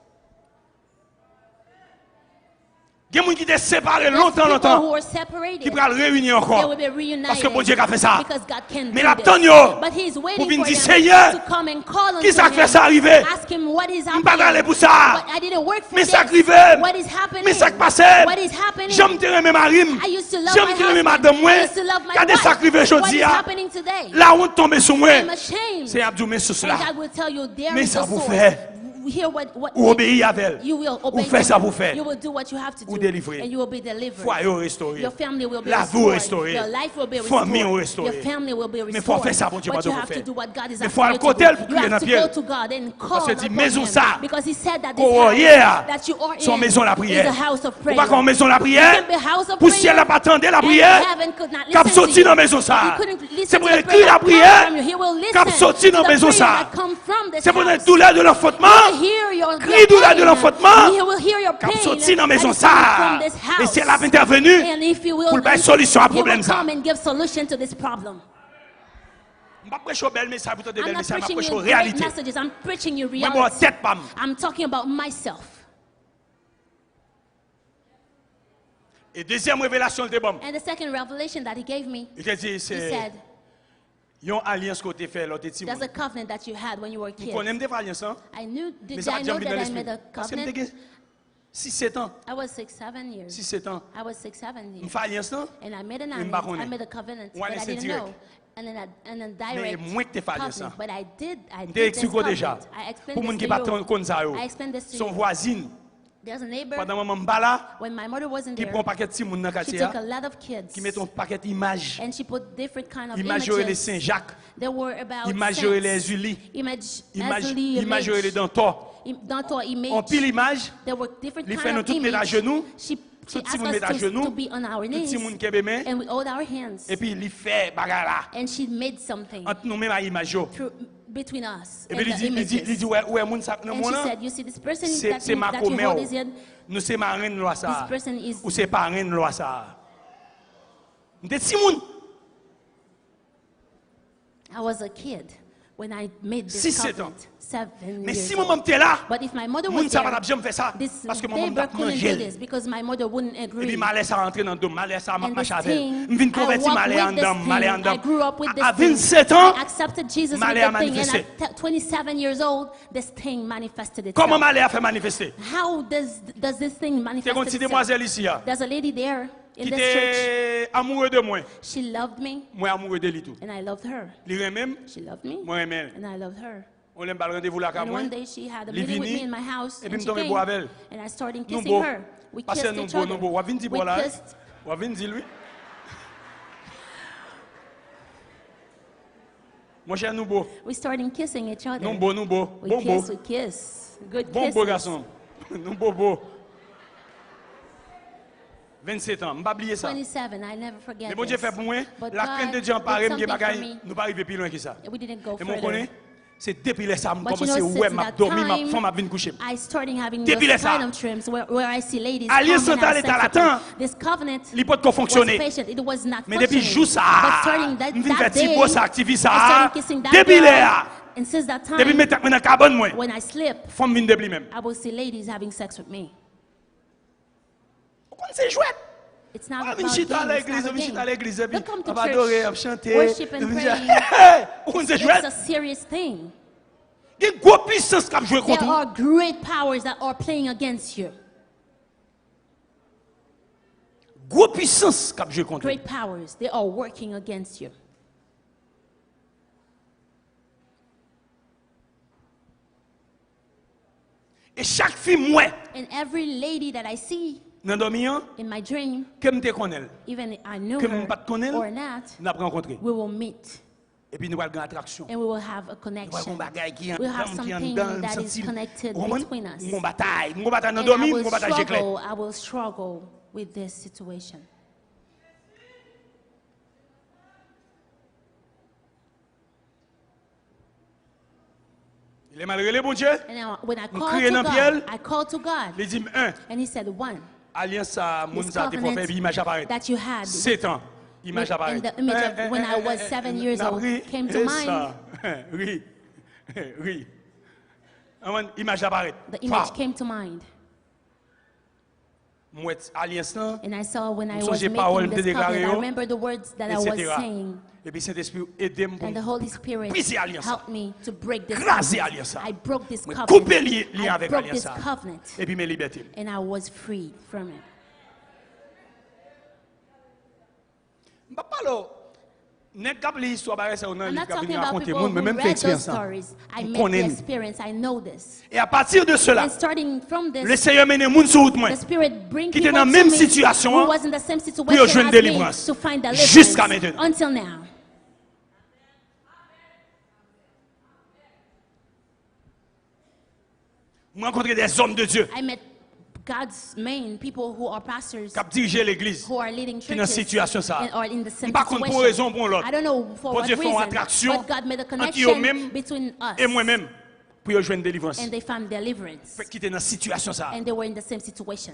Il y a des gens qui étaient séparés There's longtemps, people longtemps, who are separated. qui vont réunir They encore. will be reunited. Parce que bon Dieu a fait ça. Because God can Mais do l'attend this. yo. But he's Pour waiting venir for dire, them Seigneur, to come and call unto qui ça him. fait ça arriver? Ask him what is Je ne pas aller happening. pour ça. But I didn't work for Mais this. ça arrivait. What is happening? Mais ça passait. What is happening? J'aime te remettre ma rime. I used to love J'aime my te remettre husband. madame moi. I used to love my Regardez wife. ça arrivé What is aujourd'hui. happening today? La honte tombe sur moi. I'm ashamed. C'est Abdou mais sur And cela. God will tell you there Mais is ça the vous source. fait. Hear what Ou obéir à elle. you will obey. Ou faire ça him. vous faire. You will do what you have to do. Ou délivrer. And you will be delivered. Foyer restauré. Your family will be La vie restored. restaurée. Your life will be restored. Famille restaurée. Your family will be restored. Mais faut faire ça, bon Dieu, But pas de you vous have to faire. do what God is Mais asking faut aller you to côté do. pour You crier have dans to pied. go to God and call Parce que dit, upon maison him. ça. Because he said that Oh, this yeah. house that you are Son in maison la is prière. a house of Ou prayer. pas qu'on maison la You prière. can be a house of Pour prayer. ciel la pas attendre la And prière. heaven could not Cap listen to sorti you. dans maison If ça. you couldn't listen C'est to pour the écrire la prayer that comes prière. from you, he will Cap listen sorti to dans the maison prayer ça. that come from this C'est pour la house. douleur de l'enfantement. Hear your Cri douleur de pain. l'enfantement. He will hear your Cap pain sorti dans that maison is coming ça. from this Et house. si elle a intervenu, And if you will, pour then faire solution à he will problème ça. come and give solution to this problem. Je ne vais pas prêcher au bel message pour te I'm bel not message, je vais preaching prêcher you aux great réalités. messages. I'm preaching you Moi, reality. tête pas. I'm talking about myself. Et deuxième révélation, le bon. And the second revelation that he gave me, Il te dit, he c'est said, une alliance que tu fait, l'autre petit. there's a covenant that you had when you were Je kids. connais des alliances, hein? I knew, Mais did ça I va know jamais that dans I made a l'esprit. Parce que covenant? je 6-7 ans. I was 6-7 years. 6-7 ans. I was 6-7 Je years. fais alliance, non? And I made an Mais alliance. m'bakone. I made a covenant, Ou but I alliance didn't direct. know. And then a Mais direct moins que tu fais alliance. covenant. But I did Je this expliqué déjà. covenant. I explained Pour les gens this qui to ne you. connaissent pas ça, I explained this to son you. voisine, There's a neighbor, pendant que maman là, when my mother wasn't qui there, prend un paquet de petits monde dans le she quartier, took a lot of kids. qui met un paquet d'images. And she put different kind of Imagerie les images. Saint-Jacques, There were about imagerie les saints. Ulis, Imagerie imagerie les Dantor. Dans ton image, En pile image, there were different il kind fait nous of tous mettre à images. genoux, She tout petit asked monde met à us genoux, to be on our tout knees petit monde qui est main, and we hold our hands. et puis il fait bagarre là. And she made something Entre nous même à image. between us Et and puis the il dit images. ouais moun ça non And mon she là. said, you see this person C'est that ma you hold commère. his hand, Nous c'est ma reine loi ça. this person is, Ou c'est pas reine loi ça. Des petits moun. I was a kid when I made this 6-7 covenant. 7 Mais years si old. maman était là, But if my mother moun was ça va there, jamais faire ça this parce que maman neighbor va couldn't do manger. this because my mother wouldn't Et agree. puis malais ça rentre dans le dos, malais ça And marche this avec. thing, Je viens I convertir walked malais en with this dedans, malais en thing. I dedans. grew up with this À thing. 27 ans, I accepted Jesus with malais a the thing, and manifesté. at 27 years old, this thing manifested itself. Comment malais a fait manifester? How does this thing C'est manifest une petite itself? demoiselle ici hein, There's a lady there in qui this church. était amoureux de moi. She loved me, Moi amoureux de lui tout. and I loved her. Il aime même, She loved me, moi aime elle. and I loved her. On l'aime pas le rendez-vous là, And moi. one day she had a meeting with me in my house, and she came, and I started Nous kissing her. We Parce kissed que each other. nous beau. We kissed. On va dire lui. Mon cher, nous beau. We started kissing each other. Nous beau. We Bon kiss, beau. we kiss. Good Bon kisses. beau garçon. Nous beau. 27 ans, je ne pas oublier ça. 27, I never forget Mais bon Dieu this. fait pour moi, But la crainte de Dieu en God paré, did me something for bagay, me. nous pas arriver plus loin que ça. We didn't go Et mon further. connaît, c'est depuis les samedi But you commencé know, ouais since m'a that dormi, ma time, femme m'a venu coucher. I started having Depuis those ça. kind of trips where I see ladies Alliance come and have centrale sex est à with me. l'attente. This covenant Il peut pas was fonctionner. patient. It was not Mais depuis functioning. jour ça, But starting that me fait day, beau ça activer I ça. started kissing that Depuis girl. là, And since that depuis time, mettre dans carbone moi, when I slip, femme vient depuis même. I will see ladies having sex with me. Pourquoi c'est chouette? It's not Ah, about viens chita à game, it's l'église, not a viens chita à game. l'église, puis Don't come to on va adorer, on va church, chanter. worship and praying. Pourquoi c'est It's chouette? a serious thing. Il y a une grosse puissance qui a joué There contre are nous. great powers that are playing against you. Grosse puissance qui a joué contre nous. Great powers, they are working against you. Et chaque fille, moi, And every lady that I see dans le dormir, in my dream, que je connais, even if I know que je her ne connais or not, nous avons rencontré. we will meet Et puis nous allons avoir une attraction. and we will have a Nous allons connection. avoir bagay qui We'll have qui something dans that is connected between us. Nous bataille dans le And dormir, nous bataille j'ai clair. I will struggle with this situation. Il est mal relé, bon Dieu. And now, when I Nous called crions to dans God, Pierre. I called to God, Il dit un, and He said, one, alliance à this moun sa te pour faire covenant image apparaître. that you had 7 ans, image in apparaître. the image of when I was 7 years old came to mind. Oui. Oui. Image apparaître. The image came to mind. Mouette alliance là. And I saw when I Nous was songeons paroles making me this déclarer covenant, I yo, remember the words that I was etc. saying. Et puis Saint-Esprit aide-moi pour And the Holy Spirit briser alliance. helped me to break this Craser covenant. alliance. I broke this Moi, covenant. couper lien I avec broke alliance. this covenant. Et puis mes libertés. And I was freed from it. Pas parler Nèg k'ap li histoire ba ça on I'm livre not k'ap talking vinn about raconter people monde who mais même fait read those expérience ça. stories. I Nous made the connaissons. experience. I know this. Et à partir de cela, And starting from le this, Seigneur mène moun sur route moi. the Spirit bring Qui était people dans to la même me situation, who was in the same pour y situation joindre as me délivrance. to find Jusqu'à deliverance maintenant. until now. Moi rencontré des hommes de Dieu I met God's main people who are pastors, qui ont dirigé l'église. who are leading Qui dans churches situation ça. and are in the same Pas contre pour situation. raison pour l'autre. I don't know for Bon what Dieu fait une reason, attraction but God made a entre eux-mêmes connection between us, et moi-même pour y joindre délivrance. and they found deliverance, Fait qui était dans situation ça. and they were in the same situation.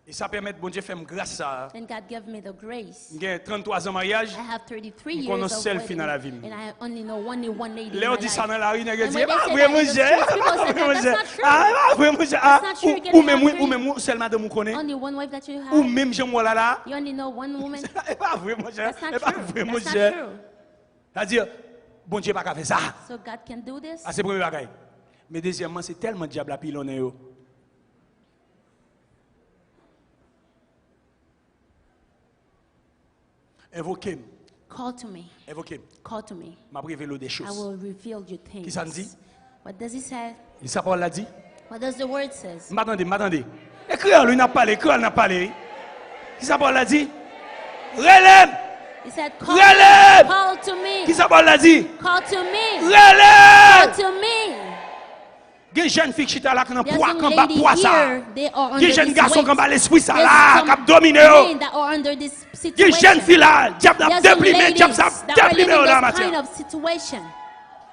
Et ça permet bon Dieu faire grâce ça. And God gave me the grace. J'ai 33 ans de mariage. I have 33 Nous years connaissons of seul wedding, dans la vie. and I only know only one lady in Léo my dit ça life. dans la rue, nèg And dit when they ah say vrai that in mon the streets, people say that, that's not true. Ah vrai mon ah That's not true, you can ou have même three. ou même seul madame vous connaît Only one wife that you ou have. même j'aime là là. You only know one woman. C'est pas vrai mon cher. That's not C'est pas true. vrai mon That's cher. not true. C'est-à-dire bon Dieu pas qu'à faire ça. So God can do this. Ah c'est premier bagage. Mais deuxièmement c'est tellement diable à pilonner yo. Invoquez. Call to me. Invoquez. Call to me. M'a révélé des I choses. will reveal you things. Qui ça dit? What does he say? Il sa parole l'a dit. What does the word says? M'attendez. Écrire lui n'a parlé, écrire n'a parlé. Qui sa parole l'a dit? Rele! He said, Rele! call to me. Qui sa parole l'a dit? Call to me. Rele! Call to me. Gen jeune fille qui t'a là quand There's poids young quand bas lady poids ça. here. They are under Gen jeune this garçon quand weight. bas l'esprit ça There's là, some cap dominer yo. men that are under this Gen jeune situation. fille là, diable n'a There's some déprimé, ladies diable ça that are déprimé living là this matière. kind of situation.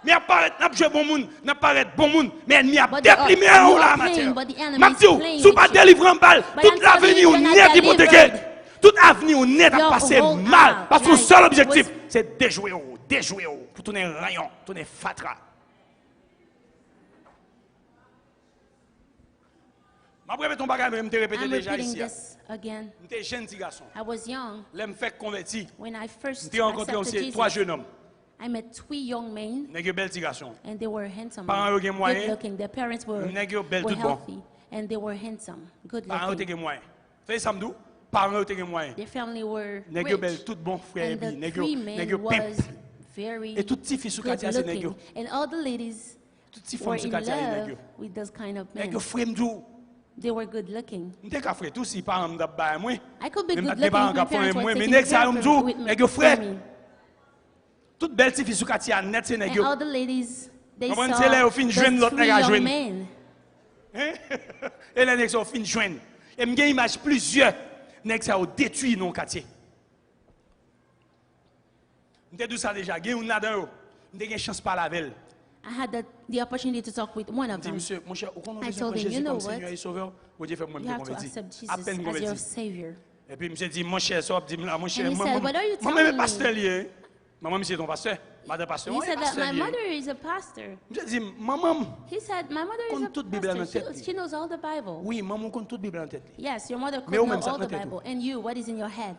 Mais apparaît n'a jouer bon monde, n'a paraît bon monde, mais ennemi a But they are- déprimé you là are matière. playing, but the enemy M'a is dit, playing sous with pas you. délivrer en balle, But toute I'm telling l'avenir you, on you're not net hypothéqué. delivered. Toute avenir on net à Your passer whole mal parce que son life seul objectif was- c'est déjouer pour tourner rayon, tourner fatra. Ma préfère ton bagage, je me répéter I'm déjà repeating ici. this again. J'étais jeune petit garçon. I was young Là, me fait converti. when I first J'étais rencontré accepted aussi 3 Jesus. jeunes hommes. I met 3 young men, Nèg bel petit garçon. and they were handsome, Parents yo gen moyen. good looking. Their parents were Nèg yo bel tout bon. healthy, and they were handsome, good Parents yo te looking. gen moyen. Fais samedi. parents étaient moyens. Their family were Nèg rich. belle tout bon frère And the nèg three nèg men was pimp. very Et tout petit fils sous good quartier c'est nèg looking. And all the ladies tout petit were femme sous in quartier nèg love with those kind of nèg men. frère m'dou. They were good looking. M'te ka frère tout si parents m'd'a bail moi. I could be Même good pas looking if my parents parents were moi mais taking nèg ça care m'dou with me. nèg frère. Toute belle petite fille sous quartier net c'est nèg And all the ladies, they saw Comment c'est là au fin those joindre l'autre three nèg à young joindre. men. Et les nèg sont fin joindre. Et m'gè image plusieurs nèg ça ont détruit non quartier. M'te dit ça déjà, gen un là-dedans. M'te gen chance par la veille. I had the opportunity to talk with one of Dis them. monsieur, mon cher, on I besoin told de him, you Jésus know comme what? Seigneur et Sauveur. Bon Dieu fait moi You me have to converti. accept À Jesus peine as your converti. Savior. Et puis monsieur dit mon cher, ça dit là mon cher, And he said, "What are you maman telling est pasteur me?" lié. Maman monsieur ton pasteur. Madame pasteur, He on est said that pasteur my lié. mother is a pastor. Monsieur dit maman, He said, my mother is Compte a toute Bible dans pastor. tête. She knows all the Bible. oui, maman compte toute Bible en tête. Yes, your mother could Mais au know même ça all the en tête Bible. And you, what is in your head?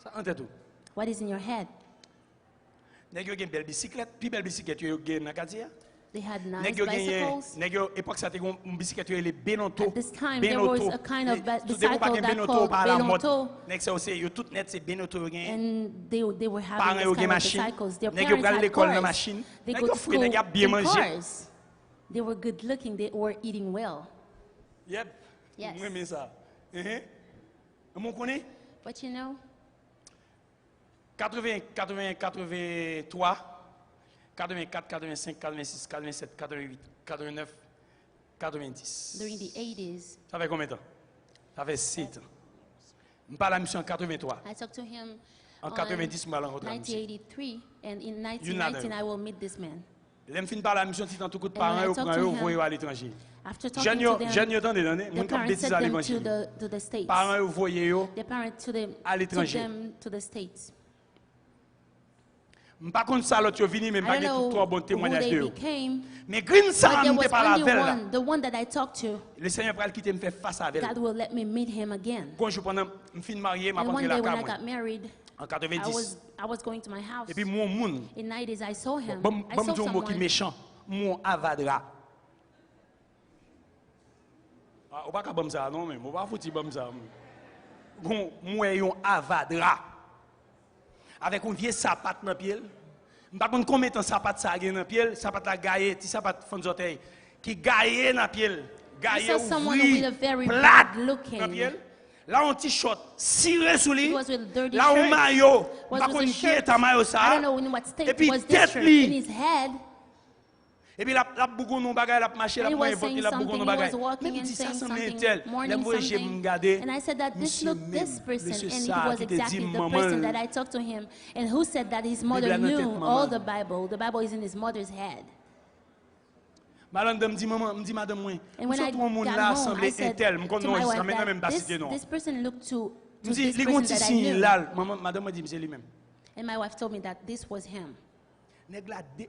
Ça en tête tout. What is in your head? Nèg yo gen belle bicyclette, puis belle bicyclette yo gen dans quartier. They had nice Nèg yo gen bicycles. nèg yo époque ça te gon bicyclette yo les Benotto. At this time, there was a kind of bicycle that Benotto called par la mode. Benotto. Nèg ça aussi yo tout net c'est Benotto yo gen. And they were having Parents this yo kind gen of machine. bicycles. Their Nèg yo parents pral had l'école dans cars. machine. They Nèg go yo to frère school nèg y a bien in manger. cars. They were good looking. They were eating well. Yep. Yes. Moi mais ça. Mon connaît But you know, 80 83 84, 85, 86, 87, 88, 89, 90. during the 80s, Ça fait combien de temps? Ça fait 7 ans. Je parle à la mission en 83. I talked to him En on 90, je vais rencontrer la mission. 1983, and in You know 1919 I will meet this man. Je me parle à la mission, si tant tout coup de And when I parents, talk vous to prenez, him, vous voyez à l'étranger. After talking to them, Jeune, attendez, the mon cap parents bêtise sent à them l'évangile. to the States. Parents, vous voyez, The parents à took l'étranger. them to the States. Par contre, ça, l'autre, venu, mais I pas don't tout trop know bon who témoignage they de eux. became, Mais green ça, but there on was ne pas la only veille. one, the one that I talked to. Le Seigneur va quitter me faire face avec elle. God will let me meet him again. Quand je pendant me fin marié, m'a And rentré one la day when I cam got married, en 90. I was going to my house. Et puis mon monde, In 90s, I saw him. bon I saw dire un mot qui someone. méchant, mon avadra. Ah, on va pas comme ça non mais on va foutre comme ça. Bon, moi un avadra. Avec un vieux sapat dans pied. Par contre combien de temps sapat ça gagne dans pied, sapat la gaillé, petit sapat fond orteil qui gaillé dans pied. I Gaillé saw someone ouvri, with a very plat bad looking. dans pied. Là un t-shirt ciré sous lui. It was with a dirty Là un shirt. maillot, Was par with contre a qui shirt. est un maillot I ça. don't know in what Et state puis was this tête shirt. li. In his head, Et puis la bougon non bagay la marcher la he moi was évoquer saying la bougon something. non He bagay. was walking Mais and dit ça saying semble something, tel. morning La moi j'ai something. regardé. And I said that this Monsieur looked this même, person, monsieur and it ça was qui te exactly dit the maman. person that I talked to him, and who said that his mother Bible dans tête, knew maman. all the Bible. The Bible is in his mother's head. Madame me dit maman, me dit madame moi. And when I Tout le monde got là home, semblait I said tel, me to connais my non, wife ça maintenant même pas that cité non. this person looked to Me dit this les person gonti that I signe knew. là, maman madame me dit c'est lui-même. And my wife told me that this was him. Nèg la He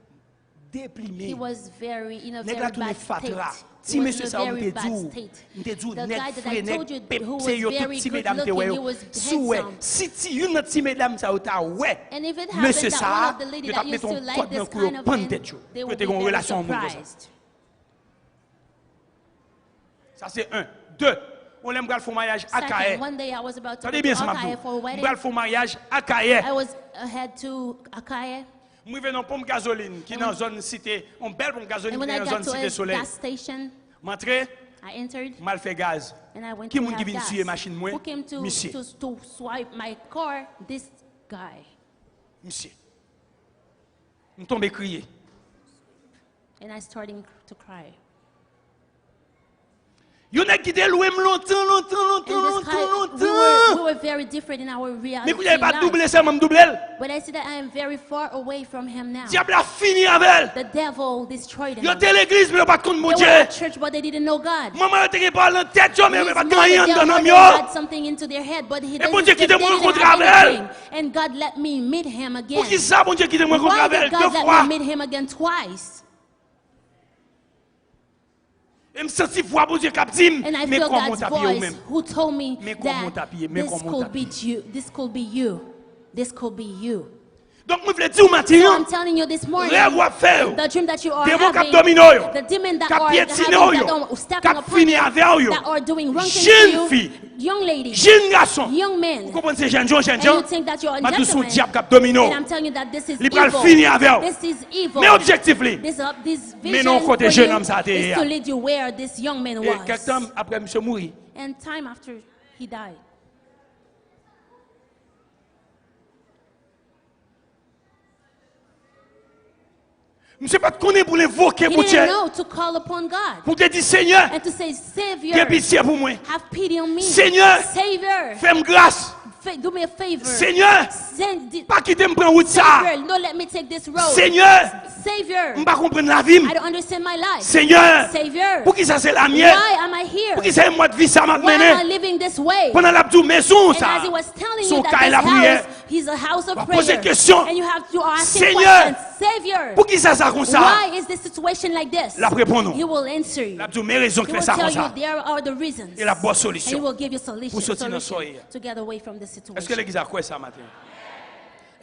déprimé. was in a Nèg very la tourné bad state. fatra. He Si was monsieur in a ça on very te bad dit, state. me te dit The nèg guy that I frère told nèg you who was c'est yo tout very petit good mesdames te looking, ouais. he was Soué, handsome. si ti une petit mesdames ça ou ta ouais. And if it Monsieur happened that one ça, of the ladies yo that t'a mis used ton to like code this dans kind cou of pan man, tête yo. they Yo would te be gon very relation monde ça. surprised. Ça c'est un. Deux, on aime faire mariage à Kaye. Second, one day I was about to Attendez go bien to ça m'a Akaye for a On wedding. va faire mariage à Kaye. I was head to Akaye, Moi venons pompe gasoline qui dans zone cité, on belle pompe gasoline and qui when I dans got zone to cité a soleil. gas station, M'entré, I entered mal fait gaz. and I went Qui to moun qui have vient gas. suyer machine moi? Who came to Monsieur. to swipe my car? This guy. Monsieur. Me tombe crier. And I started to cry. Yo n'a quitté louer longtemps. And this guy, we were very different in our Mais reality vous n'avez pas life. doublé ça, m'a doublé. But I see that I am very far away from him now. Diable a fini avec The devil destroyed elle. him. Yo t'es l'église mais yo pas de compte mon They Dieu. were at church, but they didn't know God. Maman yo t'es pas dans tête yo mais His pas de mother, rien their dans mother yo. had something into their head, but he bon didn't, Dieu they quitte moi didn't contre have avec. anything. And God let me meet him Pour qui again. ça bon Dieu quitte moi contre Why avec did deux God let fois. me meet him again twice? Et me senti voir bon Dieu cap dim. And I Mais feel comment God's t'appuyer ou voice même? who told me Mais comment that t'appuyer? Mais this comment could be t'appuyer? you. This could be you. This could be you. Donc, je veux dire au matin, So I'm telling you this morning, rêve ou faire, the dream that you are démon having, qui domine yo, the demon that qui are piétine having, yo, that are stepping qui upon finit you, avec yo, that are doing wrong things jeune to you, fille, young lady, jeune garçon, young vous men, comprenez ces jeunes gens, and you think that you're a ma douce son gentleman, diable qui domine and I'm telling you that this is il va evil. finir avec yo. This is evil. Mais objectif, This mais vision non, for côté you jeune homme, ça is to lead you where this young man et quelque temps was. après, monsieur mourir. And time after he died. Monsieur pas connaît pour l'invoquer He pour Dieu. didn't know to call upon God Pour te dire, Seigneur, and to say, Savior, fais pitié pour moi. have pity on me. Seigneur, Savior, fais-moi grâce. do me a favor. Seigneur, Send, pas quitter me prendre route ça. Savior, don't let me take this road. Seigneur, Savior, je ne pas comprendre la vie. I don't understand my life. Seigneur, Savior, pour qui ça c'est la mienne? why am I here? Pour qui c'est moi de vie ça m'a Why am I mené? living this way? Pendant la petite maison And ça. as he was telling Son you cas est la that this prière. house, he's a house of Va poser prayer. question. And you have to ask Seigneur, questions. Savior, Pour qui ça comme ça? why is this situation like this? La répondre. He will answer you. La petite mes raisons He qui will fait ça tell comme you ça. there are the reasons. Et la bonne And he solution. will give you solution, Pour sortir dans solution ce soir. to get away from this Est-ce que situation. l'église a quoi ça matin?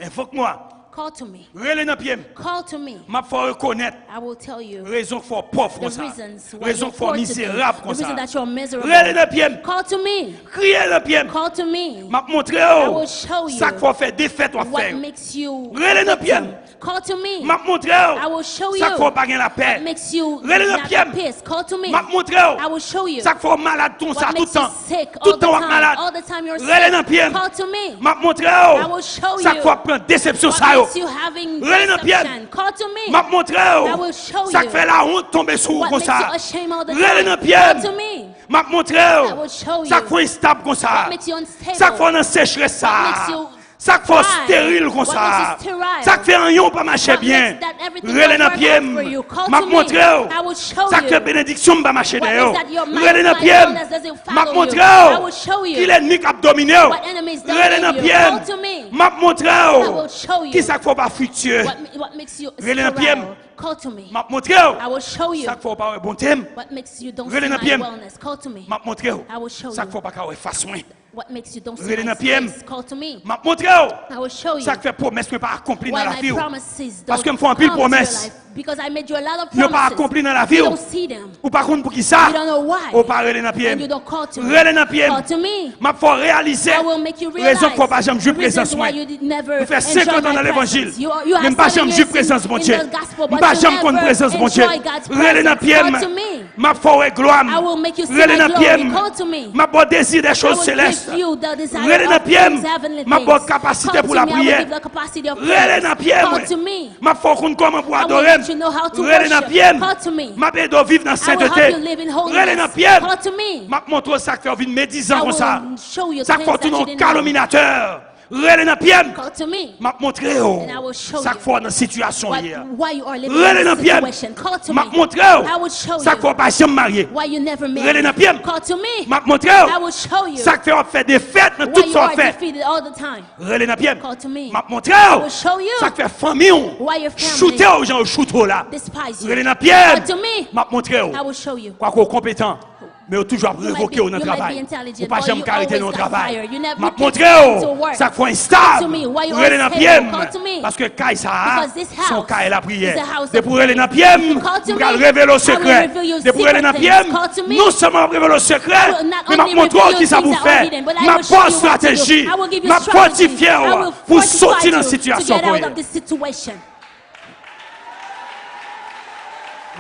Invoque-moi. Call to me. Relais dans pied. Call to me. M'a faut reconnaître I will tell you raison qu'il faut pauvre comme the ça. reasons why Raison you're qu'il faut poor today. misérable The comme reason ça. that you're miserable. Relais dans pied. Call to me. Crier dans pied. Call to me. M'a montrer I will show you ça qu'il faut faire défaite ou what faire. makes you Relais dans pied. Call to me. M'a montrer I will show ça qu'il faut you pas gagner la paix. what makes you Relais dans not pied. at peace. Call to me. M'a montrer I will show you ça qu'il faut malade tout ça what tout le makes you temps. sick Tout all le the temps time. malade. All the time you're Relais dans sick. pied. Call to me. M'a montrer I will show ça qu'il faut you prendre déception what ça yo. makes you having Relais dans pied. deception. Call to me. M'a montrer I will show ça you qui fait la honte tomber sur what comme makes ça. you ashamed all the Relais dans time. pied. Call to me. M'a montrer will show ça you qui fait instable comme ça. what makes you unstable. Ça qui fait dans sécheresse ça. What makes you Ça qui fait dry. stérile comme What ça. makes you sterile. Ça qui fait un yon pas marcher What bien. makes that everything Relais don't dans work pied. out for you. Call M'a to me. montrer I will show ça qui fait you bénédiction pas marcher what d'ailleurs. makes that your Relais dans life pied. illness doesn't M'a follow you. montrer I will show you qui l'ennemi qui a dominé. what enemies don't Relais dans give you. pied. Call to me. M'a montrer will show you qui ça qu'il faut pas fructueux. What makes you Relais dans pied. sterile. Call to me. M'a montrer I will show you ça qu'il faut pas bon thème. what makes you don't Relais see dans my pied. wellness. Call to me. M'a montrer I will show ça you qu'il faut pas faire face moi. what makes you don't see Relais my dans pied. face. Call to me. M'a montrer I will show you ça qui fait promesse mais pas accompli dans why la my vie. promises Parce don't que me font un pile come to your promesse. life. Because I made you a lot of Ne pas promises. accompli dans la vie. You don't see them. Ou par contre pour qui ça? You don't know why. Ou pas relais dans pied. And you don't call to me. Relais dans pied. Call to me. M'a faut réaliser I will make you realize raison faut pas jamais jouer the reasons présence moi. why you did never Nous fait enjoy 50 ans my dans l'évangile. presence. You have Même pas 7 jamais years jouer présence mon in Dieu. the gospel, but Pas you jamais connaître never présence mon Dieu. enjoy God's Relais dans pied. presence. Call to me. M'a faut gloire. I will make you see Relais my dans glory. pied. Call to me. M'a bon désir des I choses will célestes. give you the desire Relais dans of pied. things, heavenly M'a things. bonne capacité Call pour to la me. I will prière. give the capacity of Relais prayer. dans pied. Call to me. M'a faut qu'on comment pour I will adorer. let you know how to Relais dans worship. pied. Call to me. M'a bédo vivre dans I will help sainteté. you live in Relais dans holiness. pied. Call to me. M'a montre ça fait vivre médisant I comme ça. will show you Ça things fait that tout you non didn't know. calomniateur. Relais dans pied. Call to me. M'a montré And I will show ça you fait dans situation hier. why you are living Relais in dans this pied. situation. Call to me. M'a montré I will show ça you fait pas jamais marié. why you never Relais dans married. pied. Call to me. M'a montré I will show you ça fait faire des fêtes dans why tout you ça are fait. defeated all the time. Relais dans pied. Call to me. M'a montré I will show you ça fait famille. why your family Shooter aux gens au shooter là. despise you. Relais dans pied. Call to me. M'a montré I will show you. quoi qu'on compétent. Mais toujours You might révoqué be- dans le you might be travail. intelligent, Ou pas but jamais you carité dans le always got travail. fired. You never- M'a you montré can't get to work. ça fait Call instable. to me. Why you Relais dans unstable? pied. Call to me. Parce que Kai ça Because this son house cas est la prière. is a house De of pour aller dans pied, prayer. Call to vous me. allez révéler le I will secret. reveal you De pour aller dans secret pied, things. Call to me. non seulement révéler le secret, I will not mais m'a only montré reveal qui ça things vous that are fait. hidden, but I Ma will show you bonne what to do. stratégie, I will give you ma strategy. fortifier I will pour fortify sortir dans you la situation. to get out of this situation.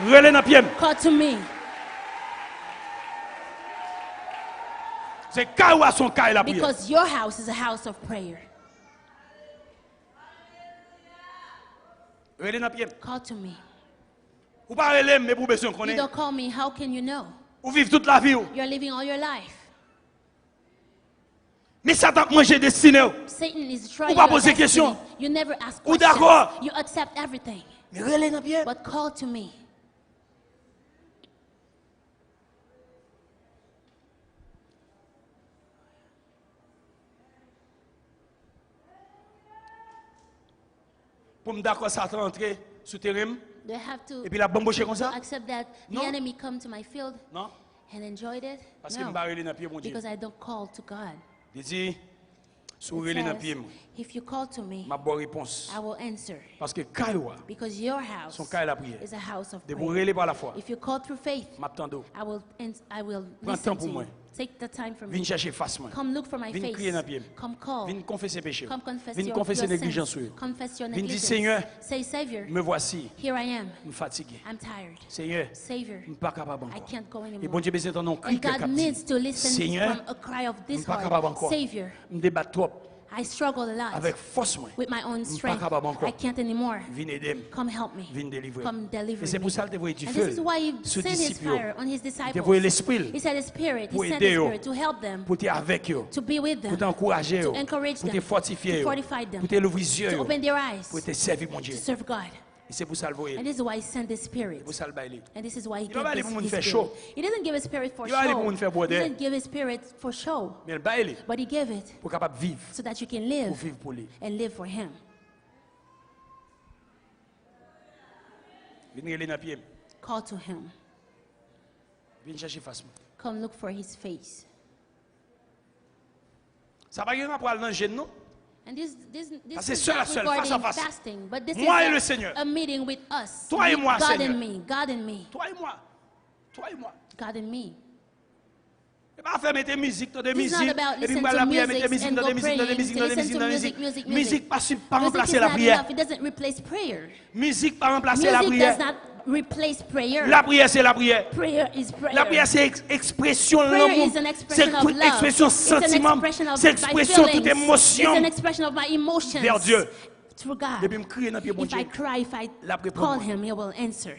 Relais dans pied, Call to me. c'est Kai ou à son cas est la prière. Because your house is a house of prayer. Relais dans pied. Call to me. Ou pas relais, mais pour besoin qu'on You est. don't call me, how can you know? Ou vivre toute la vie. You're living all your life. Mais ça t'a mangé destiné. Satan is trying Ou pas your poser destiny. question. You never ask Ou questions. d'accord. You accept everything. Mais relais dans pied. But call to me. Pour me d'accord ça rentrer sous terrain They have to et puis la bambocher comme ça. accept that the No. enemy come to my field Non, and enjoyed it. parce que No, me barrer dans pied mon Dieu. because I don't call to God. Il dit Sourire dans pied moi. If you call to me, M'a bonne réponse. I will answer. Parce que Kayoa, Because your house son caille la prière. is a house of De vous prayer. relayer par la foi. If you call through faith, M'attendo. I will Prends listen temps to pour moi. you. Take the time for Viens me. chercher face moi. Come look for my Viens crier dans face. pied. Come call. Viens confesser péché. Come confess Viens your confesser sins. négligence. Confess your Viens dire negligence. Seigneur, Say, Savior, me voici. here I am. Je suis fatigué. I'm tired. Seigneur, Savior, je ne suis pas capable I encore. can't go Et anymore. bon Dieu, besoin d'entendre un cri And God que needs to listen Seigneur, from a cry of je ne this suis pas capable heart. encore. Savior, Je me débat trop I struggle a lot avec force moi. with my own Je suis strength. pas capable encore. I can't anymore. Viens aider. Come help me. Viens délivrer. Come deliver Et c'est pour me. ça qu'il t'a envoyé du And feu this is why he sur sent his disciples. fire on his Il t'a disciples. envoyé l'esprit He said his spirit. pour He sent aider his eux, spirit to help them, pour t'être avec eux, to be with pour them, t'encourager, to encourage pour te them, fortifier, to fortify them, pour te l'ouvrir les yeux, to open their eyes, pour te servir mon Dieu. to serve God. Et c'est pour ça le voyer. And this is why he sent his spirit. Pour ça le bailler. And this is why he Il va pas aller gave pour his nous faire spirit. chaud. He doesn't give his spirit for Il va aller pour show. nous faire He broder. doesn't give his spirit for show. Mais le bailler But he gave it pour capable vivre, so that you can pour live vivre pour lui. and live for him. Viens aller dans pied. Call to him. Viens chercher face moi. Come look for his face. Ça va rien pour aller dans le gêne non? And this Parce que is seul à not seul, face à regarding face. fasting, but this Moi et le is Seigneur. a meeting with us. Toi et with moi, God Seigneur. and me. God and me. Toi et moi. Toi et moi. God and me. Et pas faire mettre musique dans des This is not musiques. about Et puis listen moi to la prière music mettre musique and dans go des musiques, dans des praying, musiques, to dans des listen musiques, to dans des music, musiques. music, music. Musique pas Music remplacer is la not prière. enough. It doesn't replace prayer. Musique pas remplacer la Music prière. does not replace prayer. La prière c'est la prière. Prayer is prayer. La prière c'est expression de Prayer l'amour. is an C'est expression of love. expression It's an sentiment. expression of C'est my expression toute feelings. It's émotion an expression of my emotions vers Dieu. through God. Depuis me crier dans pied bon If I Dieu. cry, if I La répond call moi. him, he will answer.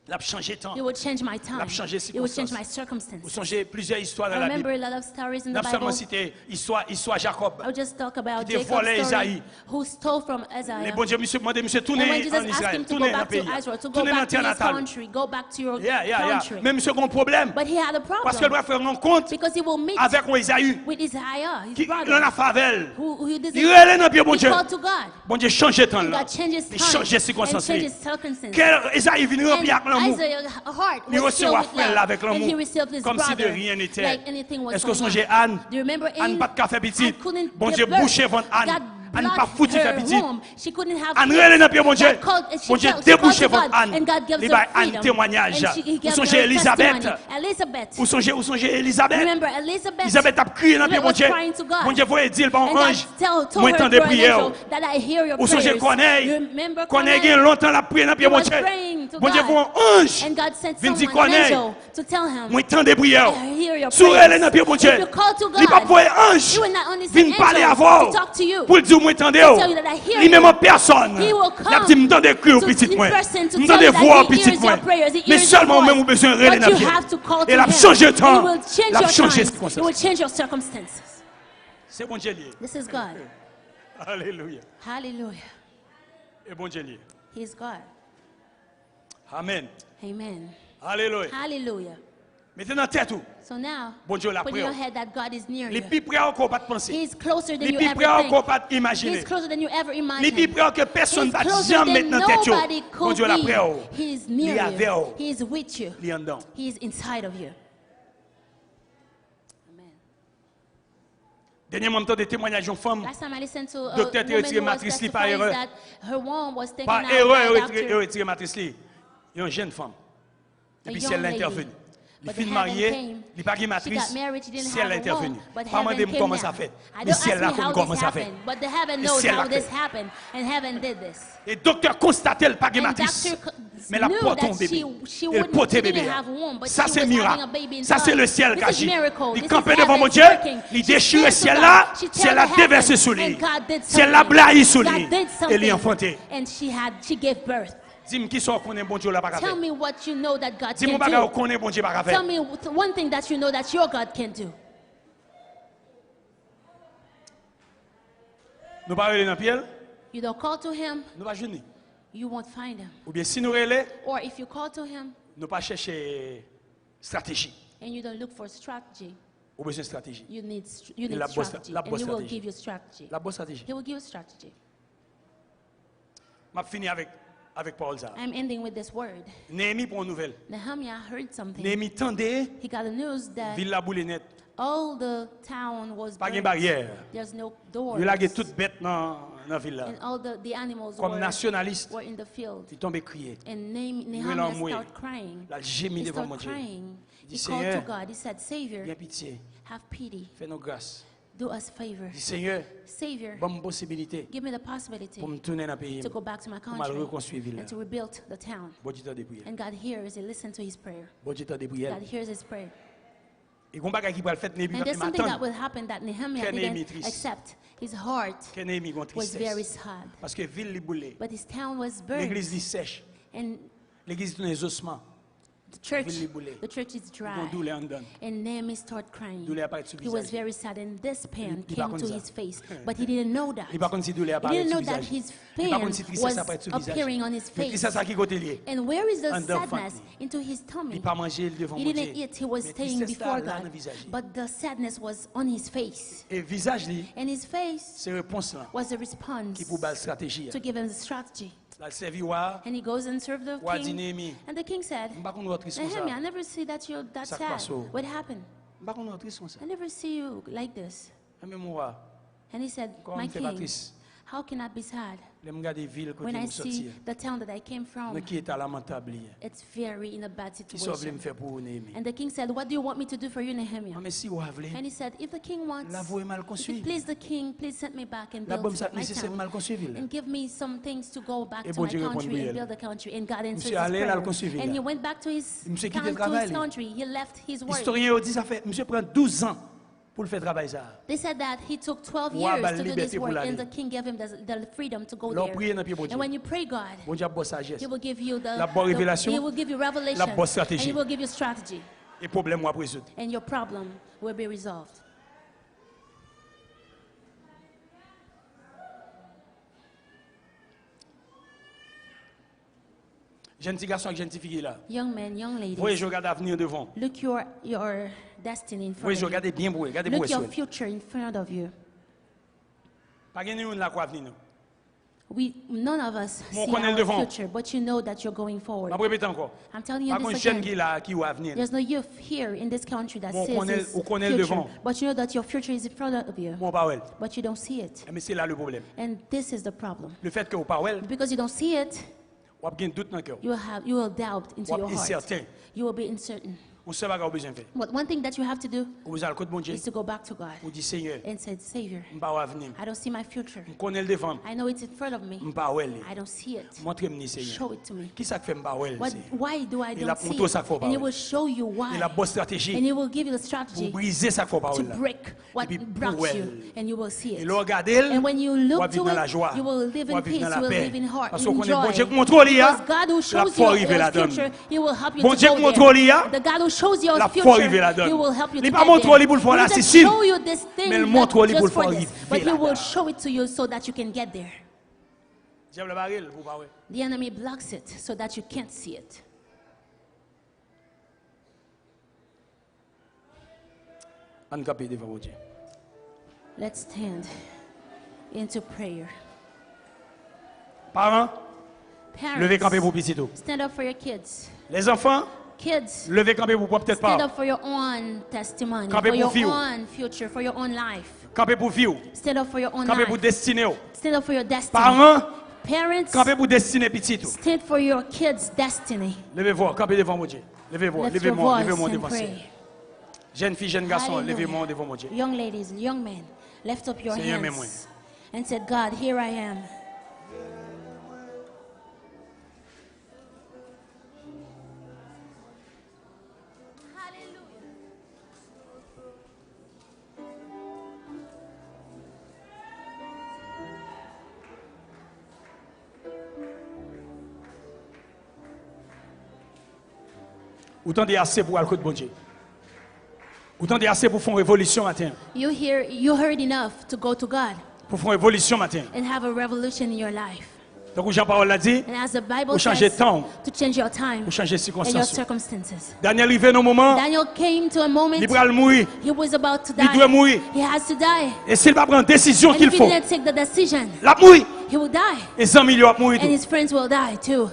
L'a changé temps. He will change my time. L'a changé He will change circonstances. my Vous circumstances. songez plusieurs histoires dans I la remember Bible. a lot of stories in N'a the pas seulement Bible. cité histoire Jacob. I'll just talk about Qui te Jacob's volait story, Isaïe. who stole from Les Isaiah. bon Dieu monsieur demandé monsieur And tourner when Jesus en asked Israël, him to go tourner dans le back to pays. Israel, to go Tourner dans back to terre his natale. country, go back to your Yeah. country. Mais monsieur a un problème But he had a parce que il problem doit faire une rencontre because he will meet avec un Isaïe with Isaiah, his qui dans brother, la favelle. who he Il relève dans pied bon he Dieu. called to God. Bon Dieu change temps And là. God changed his Il time change les and circonstances. changed his circumstances. Quel Isaïe vient remplir avec And l'amour. Isaiah's heart Il was filled recevra with frère love. avec And he l'amour. received his Comme si de brother rien n'était. like anything was Est-ce que going songez on. Anne? Do you remember Anne pas de café petit. Anne couldn't Bon give Dieu birth. bouché votre Anne. God Anne pas blocked foutu her café petit. womb. She couldn't have Anne kids. relève dans pied mon Dieu. God called- she Bon Dieu called- she called débouché to votre God, Anne. and God gives Il her va Anne freedom. témoignage. And he Vous gave songez her Elisabeth. testimony. Elizabeth. Vous songez Elisabeth. Remember Elizabeth? Elisabeth a crié dans pied mon was Dieu. crying to God. Bon Dieu voyait dire bon And God ange. told Moi her entends through des an prières. angel that I hear your Vous songez prayers. Corneille. You remember Corneille Corneille? gagne longtemps la prière dans pied He mon was Dieu. praying to Bon Dieu God. voit un ange. And God sent Vient dire someone, an Corneille. angel, to tell him, Moi entends des prières. I hear your Sur elle prayers. dans pied mon Dieu. If you call to Il va God, voir ange. he will not only Vient send parler à angels vous. to talk to you, Pour dire moi entendez. to tell you that I hear Il même you. en personne. He will Il a dit m'entendez crier au to petit in moi. person to M'entendez tell you that voir au he petit hears moi. your prayers, he Mais hears your seulement même voice. vous besoin de relais But dans you pied. have to call to Et la him. changer de temps. He will change La your changer time. He circonstances. will change your circumstances. C'est bon Dieu lié. This is God. Alléluia. Hallelujah. Et bon Dieu lié. He is God. Amen. Amen. Alléluia. Hallelujah. Mettez dans la tête tout. So now, Bon Dieu la put in your prière. head that God is near Les you. plus près encore pas de penser. He is closer than Les you plus ever près encore think. pas d'imaginer. He's closer than you ever Les plus imagined. près que personne He's va closer jamais than mettre dans tête. nobody Bon could Dieu la be. prière. He is Il est near avec you. vous. He is with you. Il est en dedans. He is inside of you. Amen. Dernièrement, temps des témoignages d'une femme. Last time I listened to a Docteur woman retiré who was matrice li par testifying erreur. that her womb was taken Par out erreur, by a il doctor. retiré matrice li. Il y a une jeune femme. Et A puis young si elle l'a lady. intervenu. Il But fin the marié, heaven came. il n'a pas de She matrice. got married, she didn't Si elle have l'a a intervenu. womb, but Pas heaven demander came comment now. ça fait. I Mais don't si elle ask l'a me how comment this ça fait. happened, but the heaven Mais knows si elle how l'a this fait. happened, and heaven did this. Et docteur constatait le pas de And matrice. doctor Mais la knew porte that ton bébé. she Elle wouldn't, portait she bébé. didn't have a womb, but Ça she c'est was having a miracle. baby Ça c'est inside. le ciel qui This is agit. miracle. Il This campait is devant heaven mon Dieu. working. Il She déchire le prayed to ciel God. là. She Ciel tell là the déversé heaven, sous lui. and God did Ciel là something. blahi sous God lui. did Et lui something. enfanté. And she gave birth. Dis-moi qui sort qu'on est bon Dieu là pas Tell faire. me what you know that God Dis-moi can pas do. qu'on est bon Dieu pas Tell faire. me one thing that you know that your God can do. Nous pas aller dans pied, You don't call to him, nous pas jeûner. you won't find him. Ou bien si nous relais, Or if you call to him nous pas chercher stratégie. and you don't look for strategy, Ou besoin de stratégie. you need La bonne strategy. la And bonne he will stratégie. give you strategy. La bonne stratégie. He will give you strategy. M'a fini avec Paul ça. I'm ending with this word. Néhémie pour une nouvelle. Nehemiah heard something. Néhémie tendait He got the news that ville la boule net. All the town was Pas de burnt. barrière. There's no doors. Il a gagné toute bête dans la ville là. And all the animals Comme nationaliste, were in the field. il tombe crier. And Nehemiah started crying. La gémit He devant mon started Dieu. crying. Il dit He called to Seigneur, God. He said, Savior, viens pitié, have pity. fais-nous grâce. Do us a favor. Il dit Seigneur, Savior, bonne possibilité give me the possibility pour me tourner dans le pays. to go back to my Pour me country reconstruire la ville. and to rebuild the town. Bon Dieu t'a dépouillé. And God hears, He listens to his prayer. Bon Dieu t'a dépouillé. God hears his prayer. Et qu'on bagay qui va le faire Néhémie And va there's something that m'attendre. will happen that Nehemiah Nehemiah didn't triste. accept. His heart Que Néhémie gon was very tristesse. sad. Parce que ville li boulé. But his town was burned. L'église li sèche. And L'église tourne les ossements. the church is dry. Gon douleur en dedans. And Nehemiah started crying. Douleur apparaît sur He was visage. very sad, and this pain Il came pas to comme his ça. face. But he didn't know that. Il pas comme si douleur He apparaît didn't sur know that visage. his Il pas pain comme si tristesse was apparaît sur visage. appearing on his Mais face. tristesse à qui côté lié. And where is the En dedans sadness? fente. Into his Il tummy. pas manger devant He mon didn't Dieu. eat, he was Mais staying tristesse before là dans God. visage. But the sadness was on his face. Et visage li, And his face c'est réponse là was a response qui pour bal stratégie. to give him the strategy. La servir And he goes and served the Wa dit king. Néhémie. And the king said, M'pa konn ou triste comme ça. Nehemiah, I never see that you're that Ça sad. passe au- What happened? M'pa konn ou triste comme ça. I never see you like this. Mais moi, And he said, Comment my me fait pas king, triste? how can I be sad les me garder ville côté when I nous see sortir. the town that I came from? Mais qui est à lamentable. It's very in a bad Qui sauve me situation. faire pour Néhémie. And the king said, what do you want me to do for you, Nehemiah? Mais si vous avez And he said, if the king wants, la voie mal if it construite. please the king, please send me back and La build bombe ça my nécessaire town. mal construite ville. And give me some things to go back Et to bon my Dieu répond country prière. and build the country. And God answered his Monsieur allait là, le prayer. construire And là. he went back to his, Monsieur quitte le to travail, his lui. country. He left his work. Historien dit ça fait monsieur prend 12 ans pour le faire travail ça. They said that he took 12 Roi years ba to do liberté this pour work, l'aller. and the king gave him the freedom to go Leur prier there. dans pied bon Dieu. And when you pray God, Bon Dieu a bonne sagesse. he will give you La bonne révélation, he will give you revelation, la bonne and stratégie. he will give you strategy, Et problème moi résoudre. and your problem will be resolved. Jeune petit garçon avec jeune petite fille là. Young men, young ladies, Voyez je regarde l'avenir devant. look your destiny in front Voyez of je you. regarde bien pour regardez pour Look your souhait. future in front of you. Pas gagner une là quoi avenir nous. None of us Mon see connaît le our devant. future, but you know that you're going forward. M'a répéter encore. I'm telling you Pas qu'on this jeune again. qui là qui ou avenir. There's no youth here in this country that Mon says connaît- his ou connaît le future, devant. but you know that your future is in front of you, Mon parole. but you don't see it. Mais c'est là le problème. And this is the problem. Le fait que vous parlez, Because you don't see it, vous avez un doute dans le cœur. you will doubt into Ou your heart. incertain. You will be uncertain. On sait pas qu'on a besoin de faire. But one thing that you have to do Vous allez le côté de mon Dieu. is to go back to God Vous dites Seigneur, and say, Savior, je ne pas avenir. I don't see my future. Je connais le devant. I know it's in front of me. Je ne pas I don't see it. Montrez-moi Seigneur. Show it to me. Qui ça fait pas Why do I Il a don't see montré ça it? qu'il faut And He pas. will show you Il a why. bonne stratégie And He will give you the pour strategy briser ça qu'il faut pas. to break what Et puis, blocks pour you, elle. and you will see Et it. là regardez, And when you on va look vivre to dans la it, joie. you will live On va in vivre peace, dans la you will paix. live in heart, Parce in qu'on connaît bon joy. Dieu qui contrôle Because God who la shows foi you arriver la your donne. future, He will help you Bon to Dieu go qui there. contrôle The God who shows you your la foi arriver la future, He donne. will help you Il to pas get montre there. pour le faire He la doesn't Sicile, show you this thing mais le not montre pour just le for faire this, arriver but He là-dedans. will show it to you so that you can get there. Diable le baril, vous parlez. The enemy blocks it so that you can't see it. On capé devant mon Dieu. Let's stand into prayer. Parents, levez campé Parents, pour petit tout. stand up for your kids. Les enfants, Kids, levez campé pour peut-être stand pas. up for your own testimony, Campé for pour your vie. own future, for your own life. Campé pour vie. Stand up for your own Campé pour life. destinée. Stand up for your destiny. Parents, Parents, campé pour destinée petit tout. stand for your kids' destiny. Levez-vous, campez devant mon Dieu. Levez-vous, Lift your levez-moi, voice levez-moi and devant pray. Seigneur. Jeune fille, jeune garçon, Hallelujah. levez-moi devant mon Dieu. Young ladies, young men, lift up your Seigneur, mets-moi. hands and say, God, here I am. Autant de assez pour aller côté bon Dieu. Autant de assez pour faire une révolution matin. You heard enough to go to God Pour faire une révolution matin. and have a revolution in your life. Donc Jean-Paul l'a dit, And as the Bible pour changer de says, temps, to change your time pour changer de and your circonstances. circumstances. Daniel arrivé dans un moment, Daniel came to a moment il va mourir. he was about to Il doit die. mourir. He has to die. Et s'il va prendre la décision And qu'il if he faut, didn't take the decision, la mourir. he will die. Et 100 millions vont mourir. And tout. his friends will die too.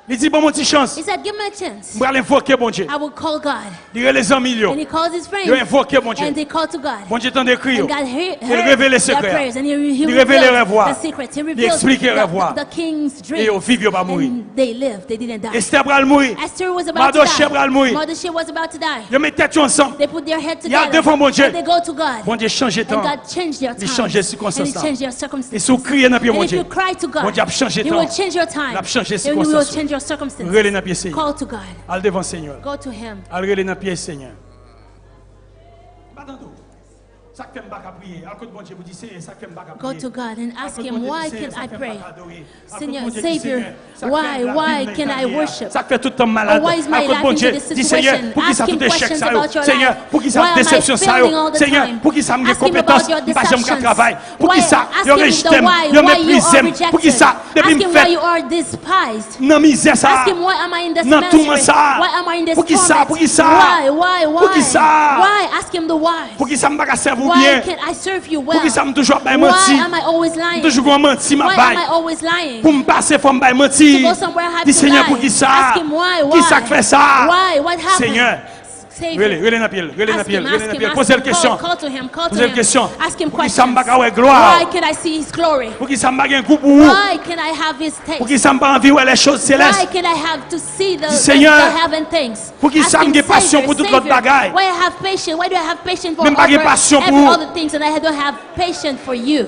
Il dit, bon, mon petit chance. He said, give me a chance. Je vais l'invoquer, bon Dieu. I will call God. Il y a les amis, And he calls his friends. il a invoqué, bon Dieu. And they call to God. Bon Dieu, t'en décrit. And God Il révèle les their secrets. prayers. And he Il révèle les reveals revoirs. the secrets. He Il reveals explique les revoirs. the king's Et dream. au vivre, il va pas mourir. And they lived. They didn't die. Esther va mourir. Esther was about to Mardochée va die. mourir. Mardochée was about to die. Ils mettent tête ensemble. They put their head Il y a together. devant mon Dieu. And they go to God. Bon Dieu, change And temps. God changed their Il time. change les And circonstances. he changed their Et circumstances. si vous criez dans pied, And mon if Dieu, you cry to bon God, Dieu a changé he temps. will change your time. Il a changé les And he will circonstances. change your circumstances. Relais dans pied, Seigneur. Call to God. Allez devant Seigneur. Go to him. Allez relais dans pied, Seigneur. Pas tantôt. Ça fait me bac à prier. À côté de bon Dieu, vous dites, Seigneur, ça fait me bac à Go prier. to God and ask À côté de him, bon Dieu, why Seigneur, can ça I fait me pray? bac à adorer. À côté de Seigneur, bon Dieu, Savior, Seigneur, ça why fait la vie, can I la vie. worship? Ça fait tout le temps malade. Or why is my À côté de life bon into Dieu, this dis Seigneur, situation? pour qui ça Ask tout him échec questions ça about your Seigneur, life. pour qui Why ça am I déception ça failing all the Seigneur, time? pour qui ça me Ask him compétence, about your pas j'aime deceptions. travail. Pour qui Why? ça, Ask yo him the rejeté, why, yo why you are méprisé. Pour qui rejected. ça, depuis Ask me him why fait you are despised. non misère ça. Ask him why am I in this Non tout misery? ça. Why am I in this Pour qui ça, torment? pour qui ça? Why? Pour qui ça? Why? Ask him the why. Pour qui ça me pas servir Why bien? can I serve you Pour well? qui ça me toujours pas Why menti? am I always lying? Toujours menti ma Why am baille. I always lying? Pour me passer faut me bailler menti. To go somewhere, I have Dis to Seigneur lie. pour qui ça? Ask him why. Qui ça fait ça? Why? What happened? Seigneur, Savior. relais dans pied, relais dans Ask pied, him, relais ask dans him, pied. ask Posez him. la question. Call to him, call to Posez la him. question. Ask him Pour qui ça me questions. pas gloire? Why can I see his glory? Pour qui ça me pas un goût pour vous? Why can I have his taste? Pour qui ça me pas envie ouais les choses Why célestes? can I have to see the Seigneur, heaven things? pour qui Ask ça me him, get passion Savior, pour toute l'autre Savior, bagaille? Why I have patience? Why do I have patience for Même pas get passion every pour- other things and I don't have patience for you?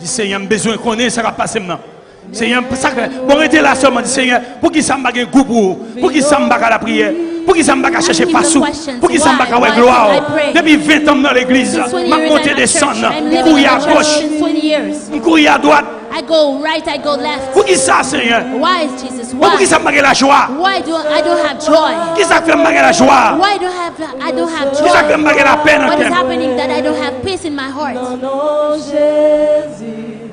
Dis Seigneur, j'ai besoin de connaître ça va passer maintenant. Seigneur, ça bon arrêtez là seulement dis Seigneur, pour qui ça me pas un goût pour vous? Pour qui ça me pas la prière? Pour qui ça me pas chercher pas sous? Pour qui ça me pas ouais gloire? Depuis 20 ans dans l'église, m'a monté descendre, courir à gauche, courir à droite. I go right, I go left. Pour qui ça Seigneur? Why, Jesus? Pour qui Why? ça me pas la joie? Why do I don't have joy? Qui ça fait me pas la joie? Why I don't have Qui ça fait me joy? pas la peine en What is terre? happening that I don't have peace in my heart? Non, Jésus,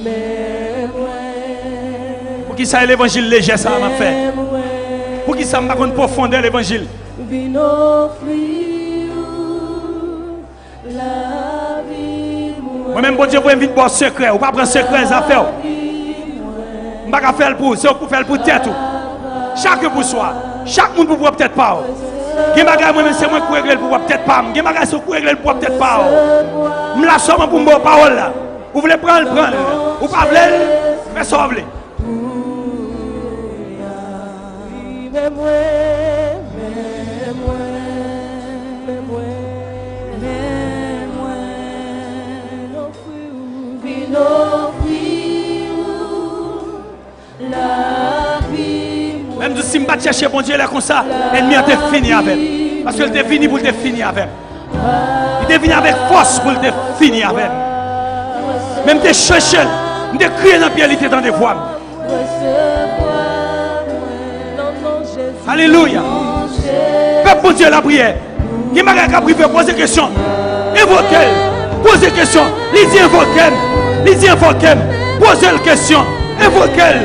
mais Pour qui ça l'évangile léger ça m'a fait? Pour qui ça m'a pas profondeur l'évangile? vin offrir la vie, Moi-même, bon Dieu, vous invite pour secret. Ou pas prendre secret les affaires. Je ne vais pas faire pour c'est pour faire pour tête. Chacun pour soi. Chaque monde pour peut-être pas. Qui bagay moi-même c'est moi qui régler pour peut-être pas. Qui bagay c'est pour régler pour peut-être pas. Je la somme pour mon parole là. Vous voulez prendre. Ou pas voulez, mais ça voulez. mais moi, vin offrir la vie. Même si je ne pas chercher bon Dieu là comme ça, l'ennemi a fini avec. Parce qu'il était fini pour te finir avec. Il est venu avec force pour te finir avec. Même te chercher, te crier dans le pied, il était dans des voix. Alléluia. Faites pour Dieu la prière. Qui m'a privé, posez question. Invoquez. Posez question. Il dit invoquez. Il dit invoquez. Posez la question. Invoquez.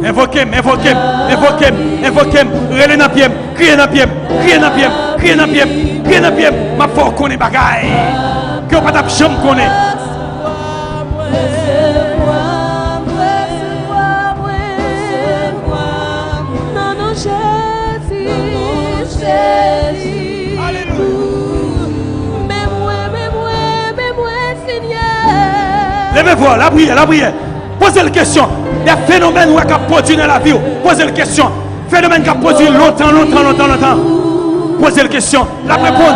Invoquez, invoquez, invoquez, invoquez. Relez dans pied. Criez dans pied. Criez dans pied. Criez dans pied. Criez dans pied. Ma foi connaît bagay. Que pas de chambre connaît. Levez-vous, la prière, la prière. Posez la question. Des phénomènes qui ont produit dans la vie. Posez la question. Phénomènes qui ont produit longtemps. Posez la question. La réponse.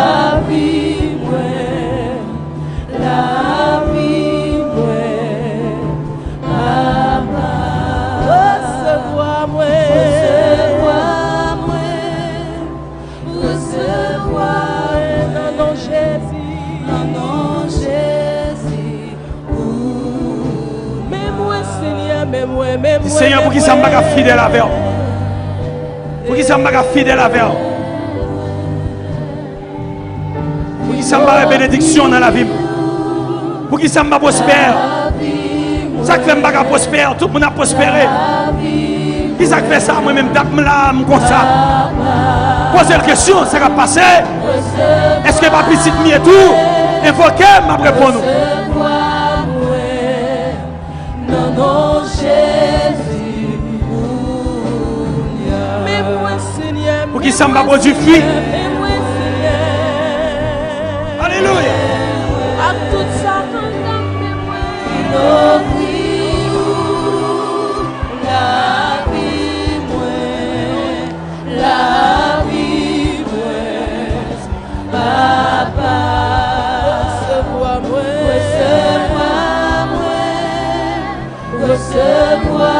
Seigneur, pour qui ça m'a fidèle avec vous. Pour qui ça m'a fidèle avec vous. Pour qui ça m'a bénédiction dans la vie. Pour qui ça m'a prospère. Ça fait que je prospère, tout le monde a prospéré. Qui ça fait ça? Moi-même, là, comme ça. Posez la question, ça va passer. Est-ce que ma petite mie et tout? Invoquez, ma réponse. Non, non, Jésus. Mais moi, Seigneur. Pour qui ça m'a produit fruit. Alléluia. À tout ça, la vie, papa, recevoir-moi,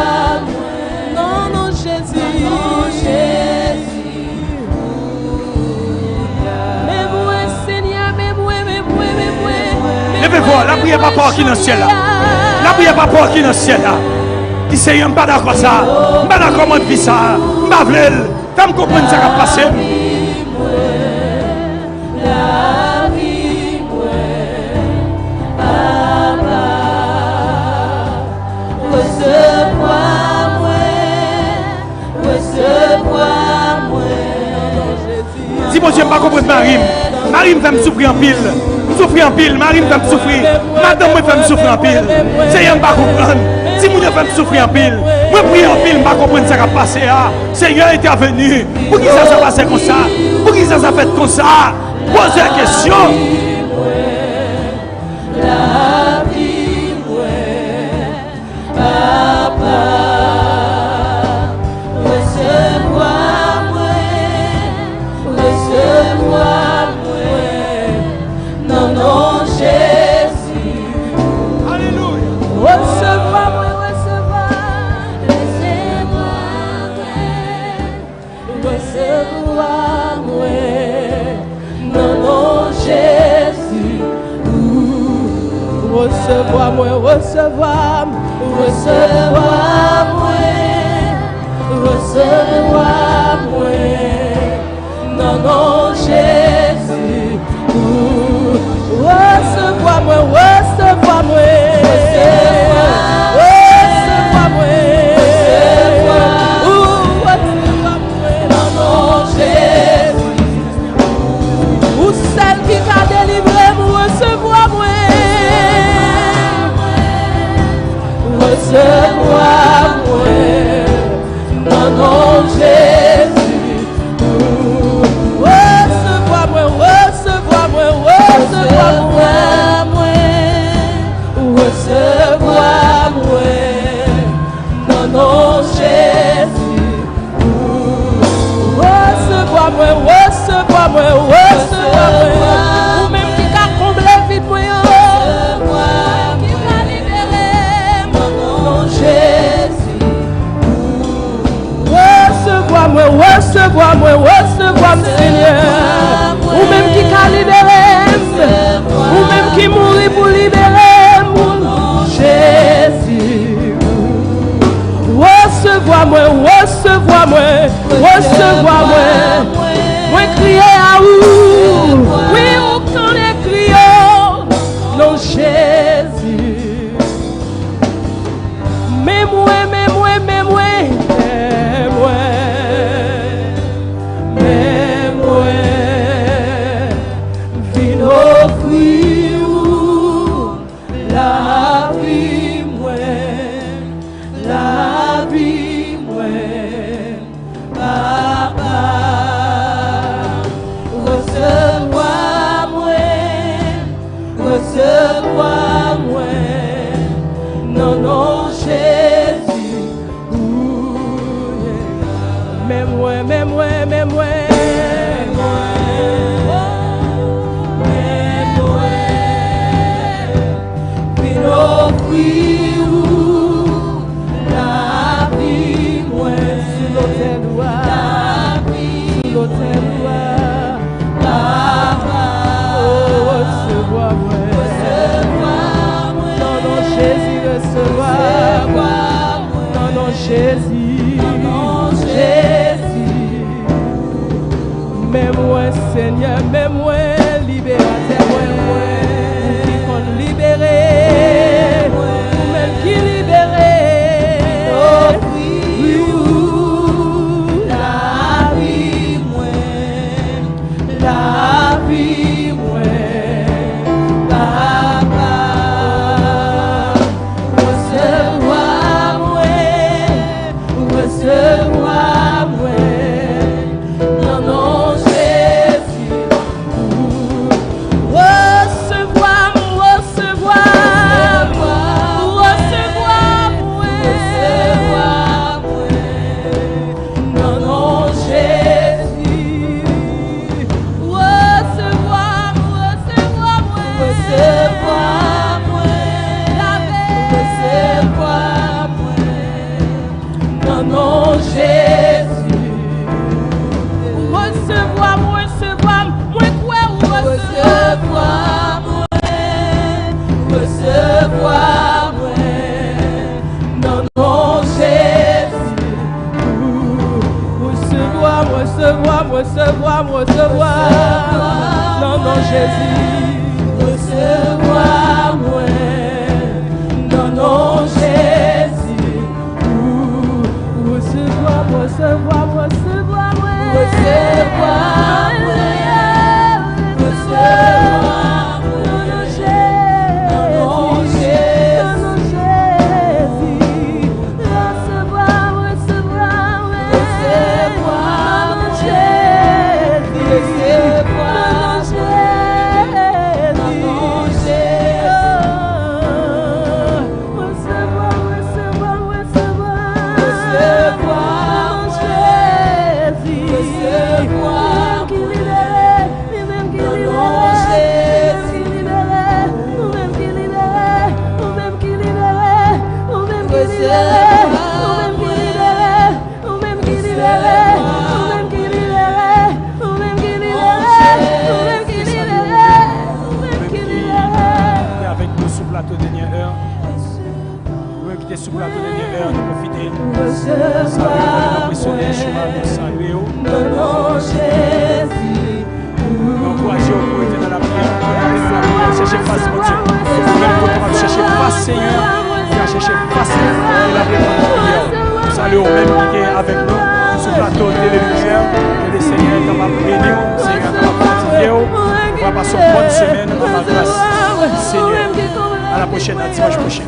non, non, Jésus, mais moi, Seigneur, mais moi. Levez-vous, la prière pas pour qui dans le ciel là. La prière pas pour qui dans le ciel là. Qui Seigneur, je ne suis pas d'accord ça. Je ne suis pas d'accord comment vivre ça. Je ne suis pas d'accord. Fais-moi comprendre ce qui va passer. La vie, papa, recevoir-moi. Si mon Dieu ne pas comprendre Marie, Marie me fait me souffrir en pile. Souffrir en pile, Marie me fait me souffrir. Madame me fait me souffrir en pile. Seigneur, je ne pas comprendre. Si mon Dieu fait me souffrir en pile, moi prie en pile, je ne pas comprendre ce qui va passer. Seigneur est intervenu. Pour qui ça s'est passé comme ça? Pour qui ça s'est fait comme ça? Posez la question. La vie, papa, recevoir-moi, non, non, Jésus. Alléluia. Recevoir-moi, non, non, Jésus. Recevoir-moi, non, non, Jésus. Recevoir-moi, non, non, Jésus. Ou celle qui t'a délivré, recevoir-moi. Recevoir-moi, non, non, Jésus. Recevoir-moi, non, non, Jésus. Recevoir-moi, ou même qui t'a comblé vite, moi. Qui t'a libéré, non, non, Jésus. Recevoir-moi, Seigneur. Ou même qui t'a libéré, ou même qui mourit pour libérer, mon Jésus. Recevoir-moi. Moi crier à vous. la vie, moi, papa. Recevoir-moi, non, non, Jésus. Recevoir-moi, non, non, Jésus. Recevoir-moi, non, non, Jésus. Recevoir-moi, quoi, recevoir-moi, non, non, Jésus. Recevoir-moi, non, non, Jésus. Recevoir-moi, non, non, Jésus. Recevoir-moi, Sous plateau de l'heure, nous profiter. Saluer, saluer. Nous encourager au pour être dans la prière. Chercher face, mon Dieu. Même chercher face, Seigneur. Chercher face et la prière. Salut au même qui est avec nous. Sous plateau de lumière. Que le Seigneur est capable de bénir. Le Seigneur est capable de fortifier. On va passer une bonne semaine dans la grâce. Seigneur. À la prochaine, à dimanche prochain.